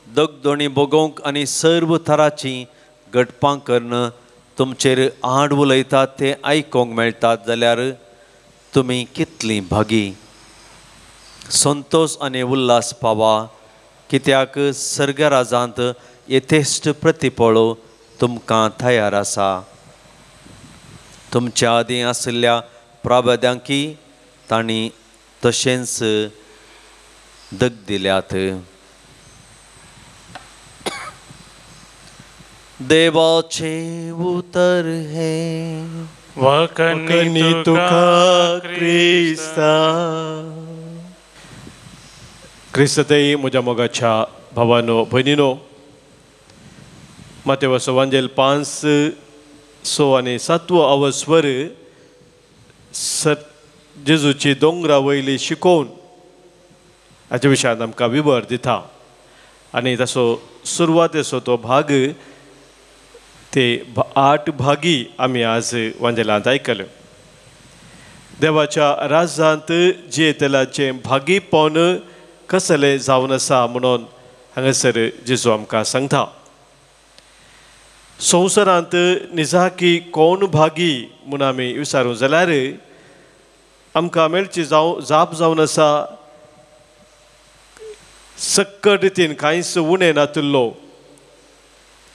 दोगदोणी भोगोवंक आनी सर्व तरांचीं घटपां करून तुमचेर आड उलयतात तें आयकोंक मेळटात जाल्यार तुमी कितलीं भागी. संतोष आनी उल्हास पावा, कित्याक सर्गराजांत यथेश्ट प्रतिफळ तुमकां तयार आसा. तुमच्या आदीं आशिल्ल्या प्राबद्यांकी तांणी तशेंच दग दिल्यात. देवाचे उतर हे वकनी तुका क्रिस्ता. क्रिस्तई म्हज्या मोगाच्या भावानो भयणीनो, मातेवाचो वांजेल 5, 6 आनी 7 अवस्वर जेजूची दोंगरा वयली शिकोवन हाच्या विशयान आमकां विवर दिता. आनी ताचो सुरवातेचो तो भाग ते 8 भागी आमी आज वांजेलांत आयकल्यो. देवाच्या राजांत जियेतलाचें भागीपण कसलें जावन आसा म्हणून हांगासर जेजू आमकां सांगता. संवसारांत निजाकी कोण भागी म्हूण आमी विचारूं जाल्यार आमकां मेळची जाप जावन आसा सक्कट रितीन कांयच उणें नातिल्लो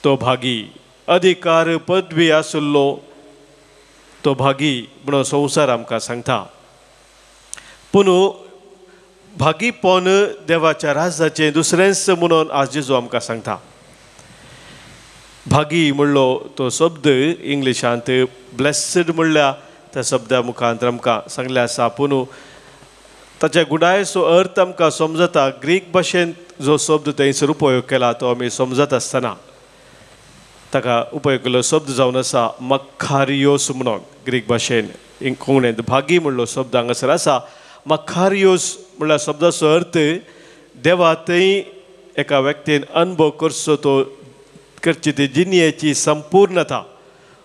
तो भागी, अधिकार पदवी आशिल्लो तो भागी म्हणून संवसार आमकां सांगता. पूण भागीपण देवाच्या राजाचें दुसरेंच म्हणून आज जेजू आमकां सांगता. भागी म्हणलो तो शब्द इंग्लिशांत ब्लेस्ड म्हणल्या त्या शब्दा मुखांतर आमकां सांगले आसा. पूण ताच्या गुडायचो अर्थ आमकां समजता. ग्रीक भाशेंत जो शब्द थंयसर उपयोग केला तो आमी समजत आसतना ताका उपयोग केल्लो शब्द जावन आसा मखारियोस म्हणून. ग्रीक भाशेन कोंकणींत भागी म्हणलो शब्द हांगासर आसा. मखारियोस म्हणल्या शब्दाचो अर्थ देवा थंय एका व्यक्तीन अनुभव करचो तो करची ती जिणेची संपूर्णता,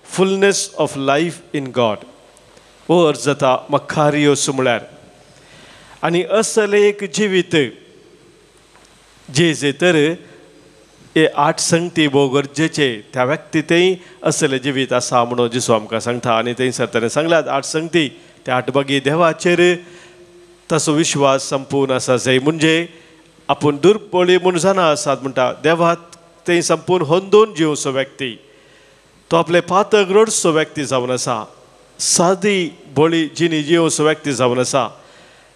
fullness of life in God हो अर्थ जाता मखारियोस म्हळ्यार. आनी असल एक जिवीत जे तर हे 8 संगती भोव गरजेचे त्या व्यक्ती थंय असले जिवीत आसा म्हणून जेजू आमकां सांगता. आनी थंयसर ताणें सांगल्यात 8 संगती त्या 8 भागी देवाचेर ताचो विश्वास संपूर्ण आसा. जंय म्हणजे आपूण दुर्बळी म्हूण जाणा आसात म्हणटा देवा थंय संपूर्ण होंदून जिवचो व्यक्ती. तो आपले पातक रडचो व्यक्ती जावन आसा. सादी बळी जिणी जिवचो व्यक्ती जावन आसा.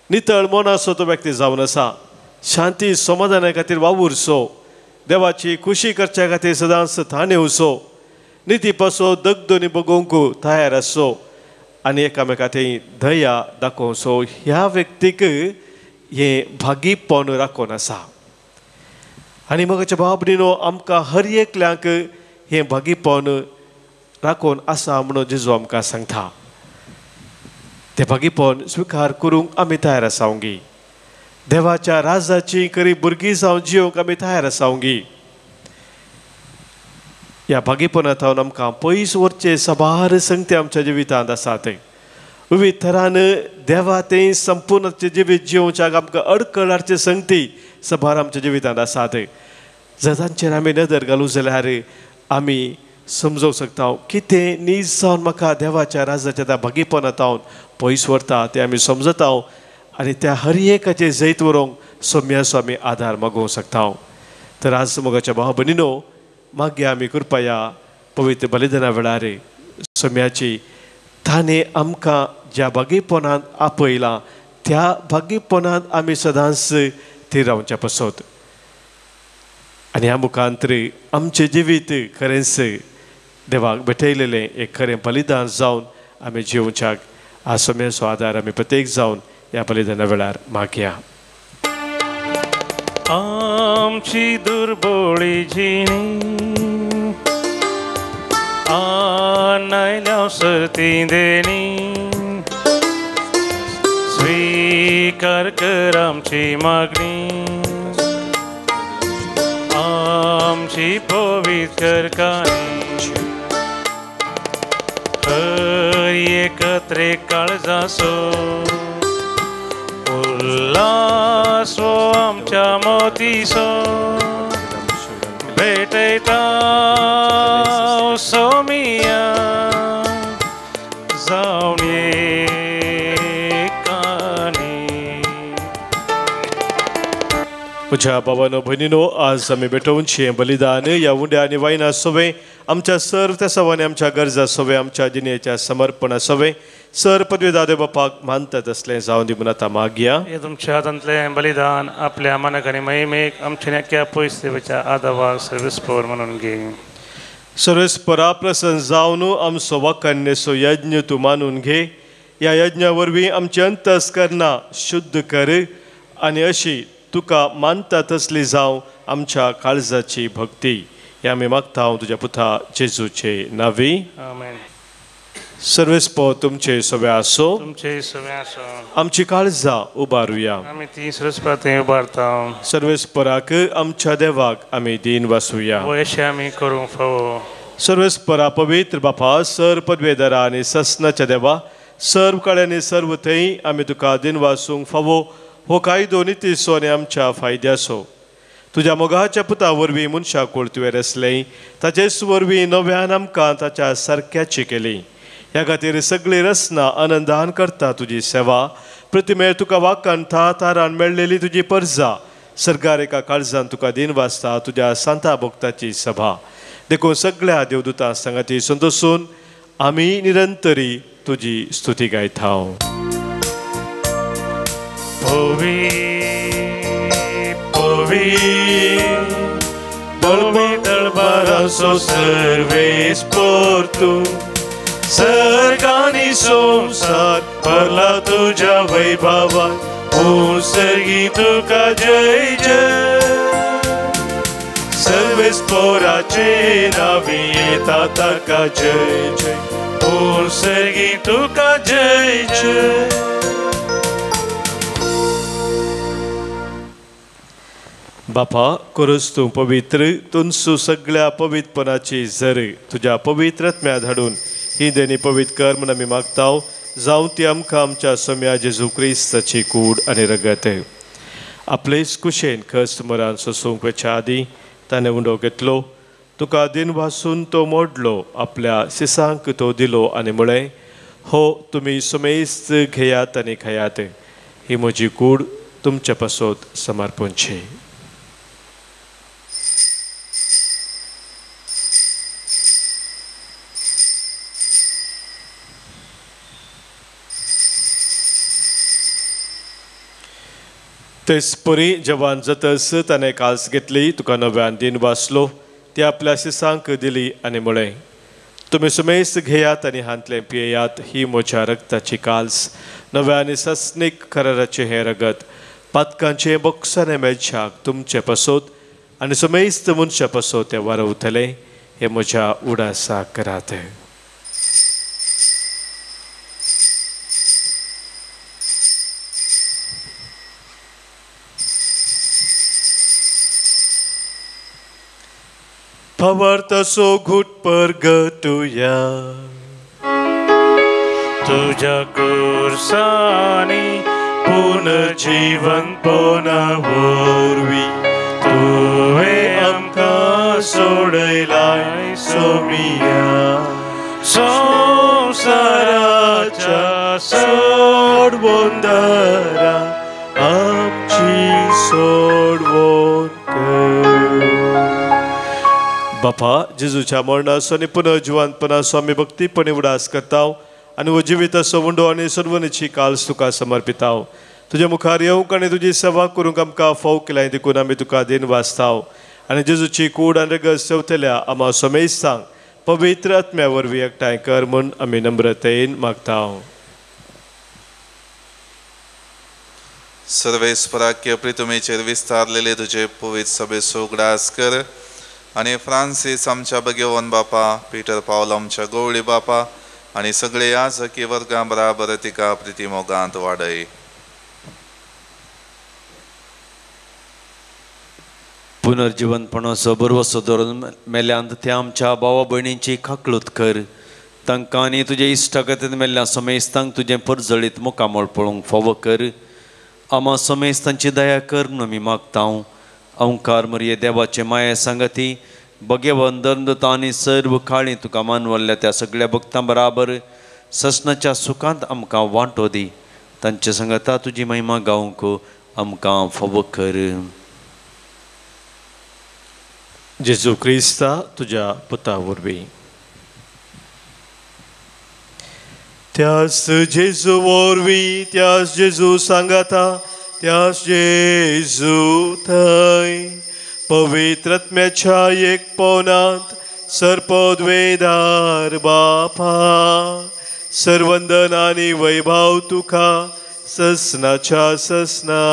नितळ मनाचो तो व्यक्ती जावन आसा. शांती समाधाना खातीर वावुरचो. देवाची खुशी करच्या खातीर सदांच थाणे वचो. निती पासो दगदोनी बगोवंक तयार आसचो आनी एकामेका थंय दया दाखोवचो. ह्या व्यक्तीक हें भागीपण राखून आसा. आनी मगाच्या बाबडीनो आमकां हर एकल्यांक हें भागीपण राखून आसा म्हणून जेजू आमकां सांगता. तें भागीपण स्विकार करूंक आमी तयार आसावंगी. देवाच्या राजाची खरी भुरगीं जावन जिवंक आमी तयार आसावंगी. ह्या भागीपणांतल्यान आमकां पयस व्हरचे साबार संगती आमच्या जिवितांत आसात. विविध तरान देवा थंय संपूर्ण जिवीत जिवच्याक आमकां अडखळ हाडचे संगती साबार आमच्या जिवितांत आसात. जर तांचेर आमी नदर घालूं जाल्यार आमी समजूंक शकता कितें नीज जावन म्हाका देवाच्या राजाच्या त्या भागीपणांतल्यान पयस व्हरता तें आमी समजता. आनी त्या हर एकाचेर जैत व्हरूंक सोम्याचो आमी आदार मागूंक शकता. तर आज मोगाच्या भाव भयणीनो मागया आमी कृपया पवित्र बलिदाना वेळार सोम्याची ताणें आमकां ज्या भागीपणांत आपयलां त्या भागीपणांत आमी सदांच थंय रावच्या पसत. आनी ह्या मुखांतर आमचें जिवीत खरेंच देवाक भेटयलेलें एक खरें बलिदान जावन आमी जिवच्याक आज सोम्याचो आदार आमी प्रत्येक जावन ह्या बलिदाना वेळार मागया. आमची दुर्बळी जिणी आनायल्या सर्ती देणी स्वीकार कर आमची मागणी. आमची पवित्र काणी हर एकत्र काळजासो उल्हासो आमच्या मोतीसो भेटयता सोमिया जावन म्हज्या भावानो भयणीनो आज आमी भेटोवनशें बलिदान ह्या उंड्या आनी वायना सोवे आमच्या सर्व त्या सवानी आमच्या गरजा सोवे आमच्या जिणेच्या समर्पणा सोवे सर पदवी दादे बापाक मानतात असलें जावन दी म्हणून आतां मागया. हे तुमच्या हातांतलें बलिदान आपल्या मनाक आनी महिमेक आमच्या नेक्या पयस देवाच्या आदाराक सर्वेस्पर म्हणून घे. सर्वेस्परा प्रसन्न जावन आमचो वाखाणेचो यज्ञ तूं मानून घे. ह्या यज्ञा वरवीं आमची अंतस्करणां शुद्ध कर आनी अशी तुका मानता तसली जावं आमच्या काळजाची भक्ती. हे आमी मागता हांव तुज्या पुता जेजूचे नांवी. आमेन. सर्वेस्पर तुमचे सवे आसो. तुमचे सवे आसो. आमची काळजां उबारुया. आमी ती सर्वेस्परा थंय उबारता. सर्वेस्पराक आमच्या देवाक आमी दिन वासुया. हो अशें आमी करूंक फावो. सर्वेस्परा पवित्र बापा सर पदवेदारा आनी ससनाच्या देवा सर्व कळ्यांनी सर्व थंय आमी तुका दिन वासूंक फावो. हो कायदो नितीसो आनी आमच्या फायद्याचो. तुज्या मोगाच्या पुता वरवीं मनशाक कोळतुवेर आसलें ताचेच वरवीं नव्यान आमकां ताच्या सारक्याची केली. ह्या खातीर सगळीं रसना आनंदान करता तुजी सेवा. प्रतिमेर तुका वाकान तारान मेळलेली तुजी पर्जा सर्गार एका काळजान तुका दिन वाजता तुज्या सांता भक्ताची सभा देखून सगळ्या देवदूतां सांगाती संतोसून आमी निरंतरी तुजी स्तुती गायता. Darbaraso serveis por tu सर्गानी संसार भरला तुझ्या वैभवात उसर्गी तुका जय जय सर्वेस पोराचे नावी येता ताका जय जय उसर्गी तुका जय जय. बापा करूस तूं पवित्र तुनसू सगळ्या पवित्रपणाची झर तुझ्या पवित्रत्म्यात हाडून ही देणी पवित्र कर म्हण आमी मागताव जावं ती आमकां आमच्या सोम्या जेजू क्रिस्ताची कूड आनी रगत आपलेच कुशेन खस्त मरान सोसूंक वेच्या आदी ताणें उंडो घेतलो तुका दिन वासून तो मोडलो आपल्या सिसांक तो दिलो आनी म्हळें हो तुमी सुमेस्त घेयात आनी खायात ही म्हजी कूड तुमचे पासत समर्पणची. तेसपरी जवान जतस ताणें काल्स घेतली तुका नव्यान दिन वाचलो ती आपल्या सिसांक दिली आनी म्हळें तुमी सुमेस्त घेयात आनी हांतलें पियेयात ही म्हज्या रगताची काल्स नव्या आनी सस्नीक कराराचें हें रगत पातकांचे बोक्साने मेळच्याक तुमचे पासत आनी सुमेस्त मनशा पासत तें वारवतलें हें म्हज्या उडासाक करात. Pavartaso घुट परगटुया तुझ्या कुर्सानी पुनर्जीवन पोनावरवी तुवें आमकां सोडयलाय सोमिया संवसाराच्या सोडवोन दारा आमची सोडवोन कर. बापा जेजूच्या मरणाचो आनी पुनर्जिवंतपणाचो आमी भक्तीपणी उडास करताव आनी हो जिविताचो उंडो आनी सर्वनीची काल्स तुका समर्पिताव. तुज्या मुखार येवंक आनी तुजी सेवा करूंक आमकां फाव केल्याय देखून आमी तुका दिन वाचताव आनी जेजूची कूड आनी रगत सेवतल्या आमा समेस्तांक पवित्र आत्म्या वरवीं एकठांय कर म्हूण आमी नम्रतेन मागताव. सर्वेस्पराक्य प्रितुमेचेर विस्तारलेले तुजे पवित्र सभेचो उगडास कर आनी फ्रांसीस आमच्या भगेवन बापा पिटर पावल आमच्या गवळी बापा आनी सगळे याजकी वर्गां बराबर तिका प्रितीमोगांत वाडय. पुनर्जिवनपणाचो बरवसो धरून मेल्यांत त्या आमच्या भावा भयणींची खाकळूत कर तांकां आनी तुजे इश्टागतीन मेल्ल्या समेस्तांक तुजें परजळीत मुखामळ पळोवंक फावो कर. आमा समेस्तांची दया कर म्हूण आमी मागताव. ओंकार मरिये देवाचे माये सांगती भगेवन दंडता आनी सर्व काळी तुका मानवल्ल्या त्या सगळ्या भक्तां बराबर ससनाच्या सुखांत आमकां वांटो दी. तांचे सांगता तुजी महिमा गावंक आमकां फावो कर. जेजू क्रिस्ता तुज्या पुता वरवीं त्याच जेजू वरवीं त्याच जेजू सांगता त्याच जेजू थंय पवित्रत्म्याच्या एकपणांत सर्पोद्वेदार बापा सर्वंदन आनी वैभव तुका ससनाच्या ससना.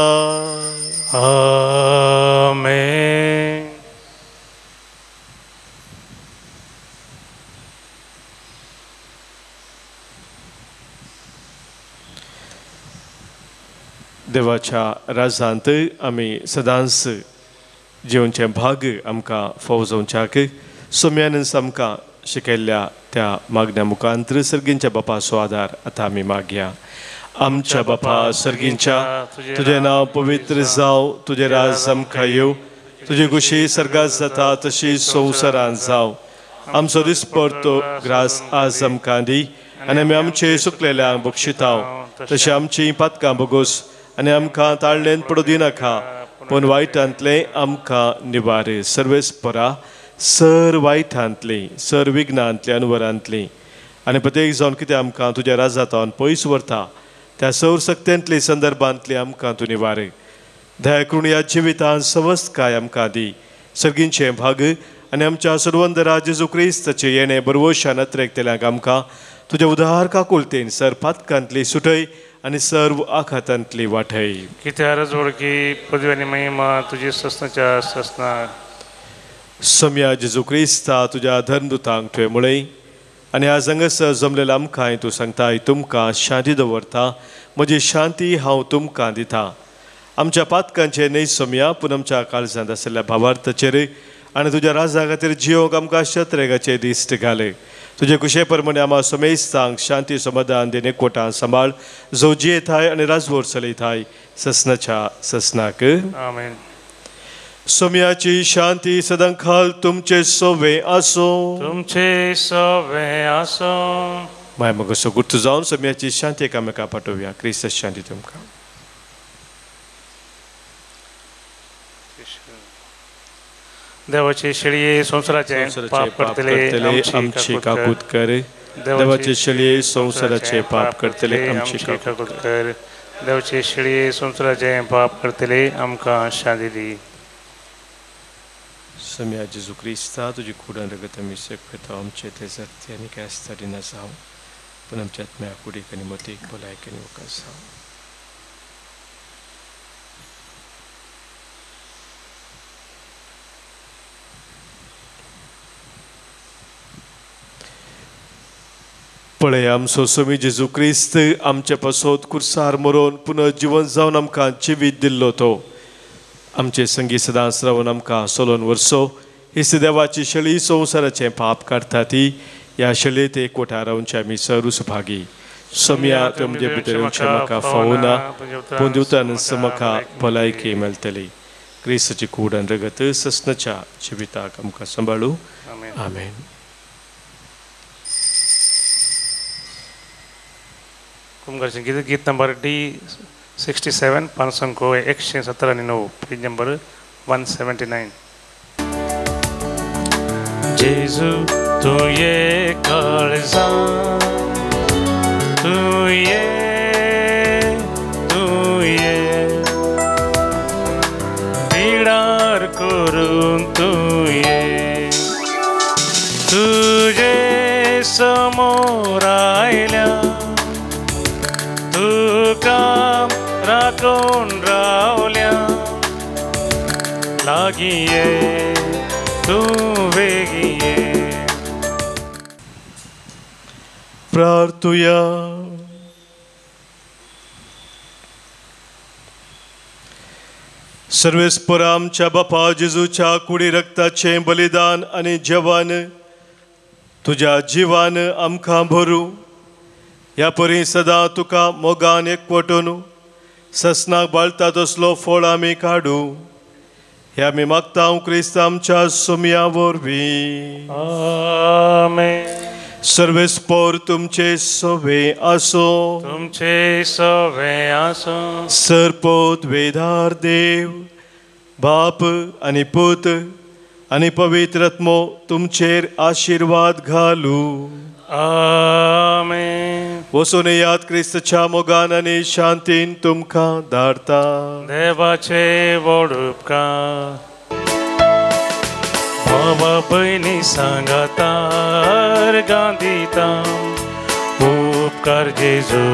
आमेन. देवाच्या राजांत आमी सदांच जिवनचे भाग आमकां फावो जावच्याक सोम्यानस आमकां शिकयल्ल्या त्या मागण्या मुखांतर सर्गींच्या बापाचो आदार आतां आमी मागया. आमच्या बापा सर्गींच्या तुजें नांव पवित्र जावं तुजें राज आमकां येवं तुजी खुशी सर्गांत जाता तशी संवसारांत जावं. आमचो दिसपरतो ग्रास आज आमकां दी आनी आमी आमचे सुकलेल्यांक बक्षिताव तशी आमची पातकां बोगोस आनी आमकां ताळणेन पडूं दिनाका पूण वायटांतले आमकां निवार. सर्वेस्परा सर वायटांतली सर विघ्नांतली अनुवरांतली आनी प्रत्येक जावन कितें आमकां तुज्या राजांतावन पयस व्हरता त्या सौर सक्त्यांतली संदर्भांतली आमकां तूं निवार दया करून ह्या जिवितांत सवस्त काय आमकां दी सर्गींचे भाग आनी आमच्या सर्वंदरा जेजू क्रिस्ताचे येणे बरवोशान नत्रेकतेल्यांक आमकां तुज्या उदार काकुलतेन सर पातकांतली सुटय आनी सर्व आखातांतली वाटय कित्याक जोडकी पदवी आनी महिमा तुजी ससनाच्या ससनाक सम्या जेजू क्रिस्ता तुज्या धर्मदुतांक तुवें मुळय आनी ह्या जंगसर जमलेल्या आमकांय तूं सांगताय तुमकां शांती दवरता म्हजी शांती हांव तुमकां दिता आमच्या पातकांचे न्हय सम्या पूण आमच्या काळजांत आशिल्ल्या भावार्थाचेर आनी तुज्या राजा खातीर जियोंक आमकां शत्रेगाचे दिश्ट घाल तुजे कुशे प्रमाणे आम्हा समेस्तांक शांती समाधान देणे कोटां सांबाळ जो जियेताय आनी राजवट चलयताय ससनाच्या ससनाक आमेन सोम्याची शांती सदांखाल तुमचे सोवे आसो तुमचे सवे आसो माय मग असो गुर्त जावन सोम्याची शांती एकामेका पाठोवया क्रिस्त शांती तुमकां देवाचे शेळये संसाराचे पाप करतले आमची काकूत कर देवाचे शेळये संसाराचे पाप करतले आमची काकूत कर देवाचे शेळये संसाराचे पाप करतले आमकां शांती दी सम्या जेजू क्रिस्ता तुजी कुडान रगत आमी सकता आमचे ते सत्य आनी काय आसता ना जावं पण आमच्या आत्म्या कुडीक आनी मतीक भलायक आनी वकास जावं पळय आमचो स्वामी जेजू क्रिस्त आमच्या पासोत कुर्सार मरोन पुनः जिवन जावन आमकां जिवीत दिल्लो तो आमचे संगी सदांच रावन आमकां सोलोन वर्सो ही देवाची शेळी संवसाराचें पाप काडटा ती ह्या शेळयेत एकवटा रावनचे आमी सर्व भागी सम्या तुमचे भितर येवचें म्हाका फावना पूण दिवतान म्हाका भलायकी मेळटली क्रिस्ताची कूड आनी रगत ससनाच्या जिविताक आमकां सांबाळू आमेन कुमगारचे गीत नंबर D67 509 पेज नंबर 179 जेजू तू ये काळजा तू ये पिडार करून तू ये तुझे समोर आयल्या काम राखून रावल्या लागी ये तू वेगी ये प्रार्थुया सर्वेस्पर आमच्या बापा जेजूच्या कुडी रक्ताचे बलिदान आनी जेवण तुज्या जिवान आमकां भरू ह्या परी सदां तुका मोगान एकवटून ससनाक बाळटा तसलो फळ आमी काडू हे आमी मागता क्रिस्त आमच्या सोम्या वरवीं आमेन सर्वेस्पर तुमचे सोवे आसो तुमचे सोवे आसो सरपोत वेदार देव बाप आनी पूत आनी पवित्र आत्मो तुमचेर आशिर्वाद घालू आमेन वचून याद क्रिस्ताच्या मोगान आनी शांतीन तुमकां धाडता देवाचे व्हड उपकार भावा भयणी सांगातार गांधिता उपकार जेजू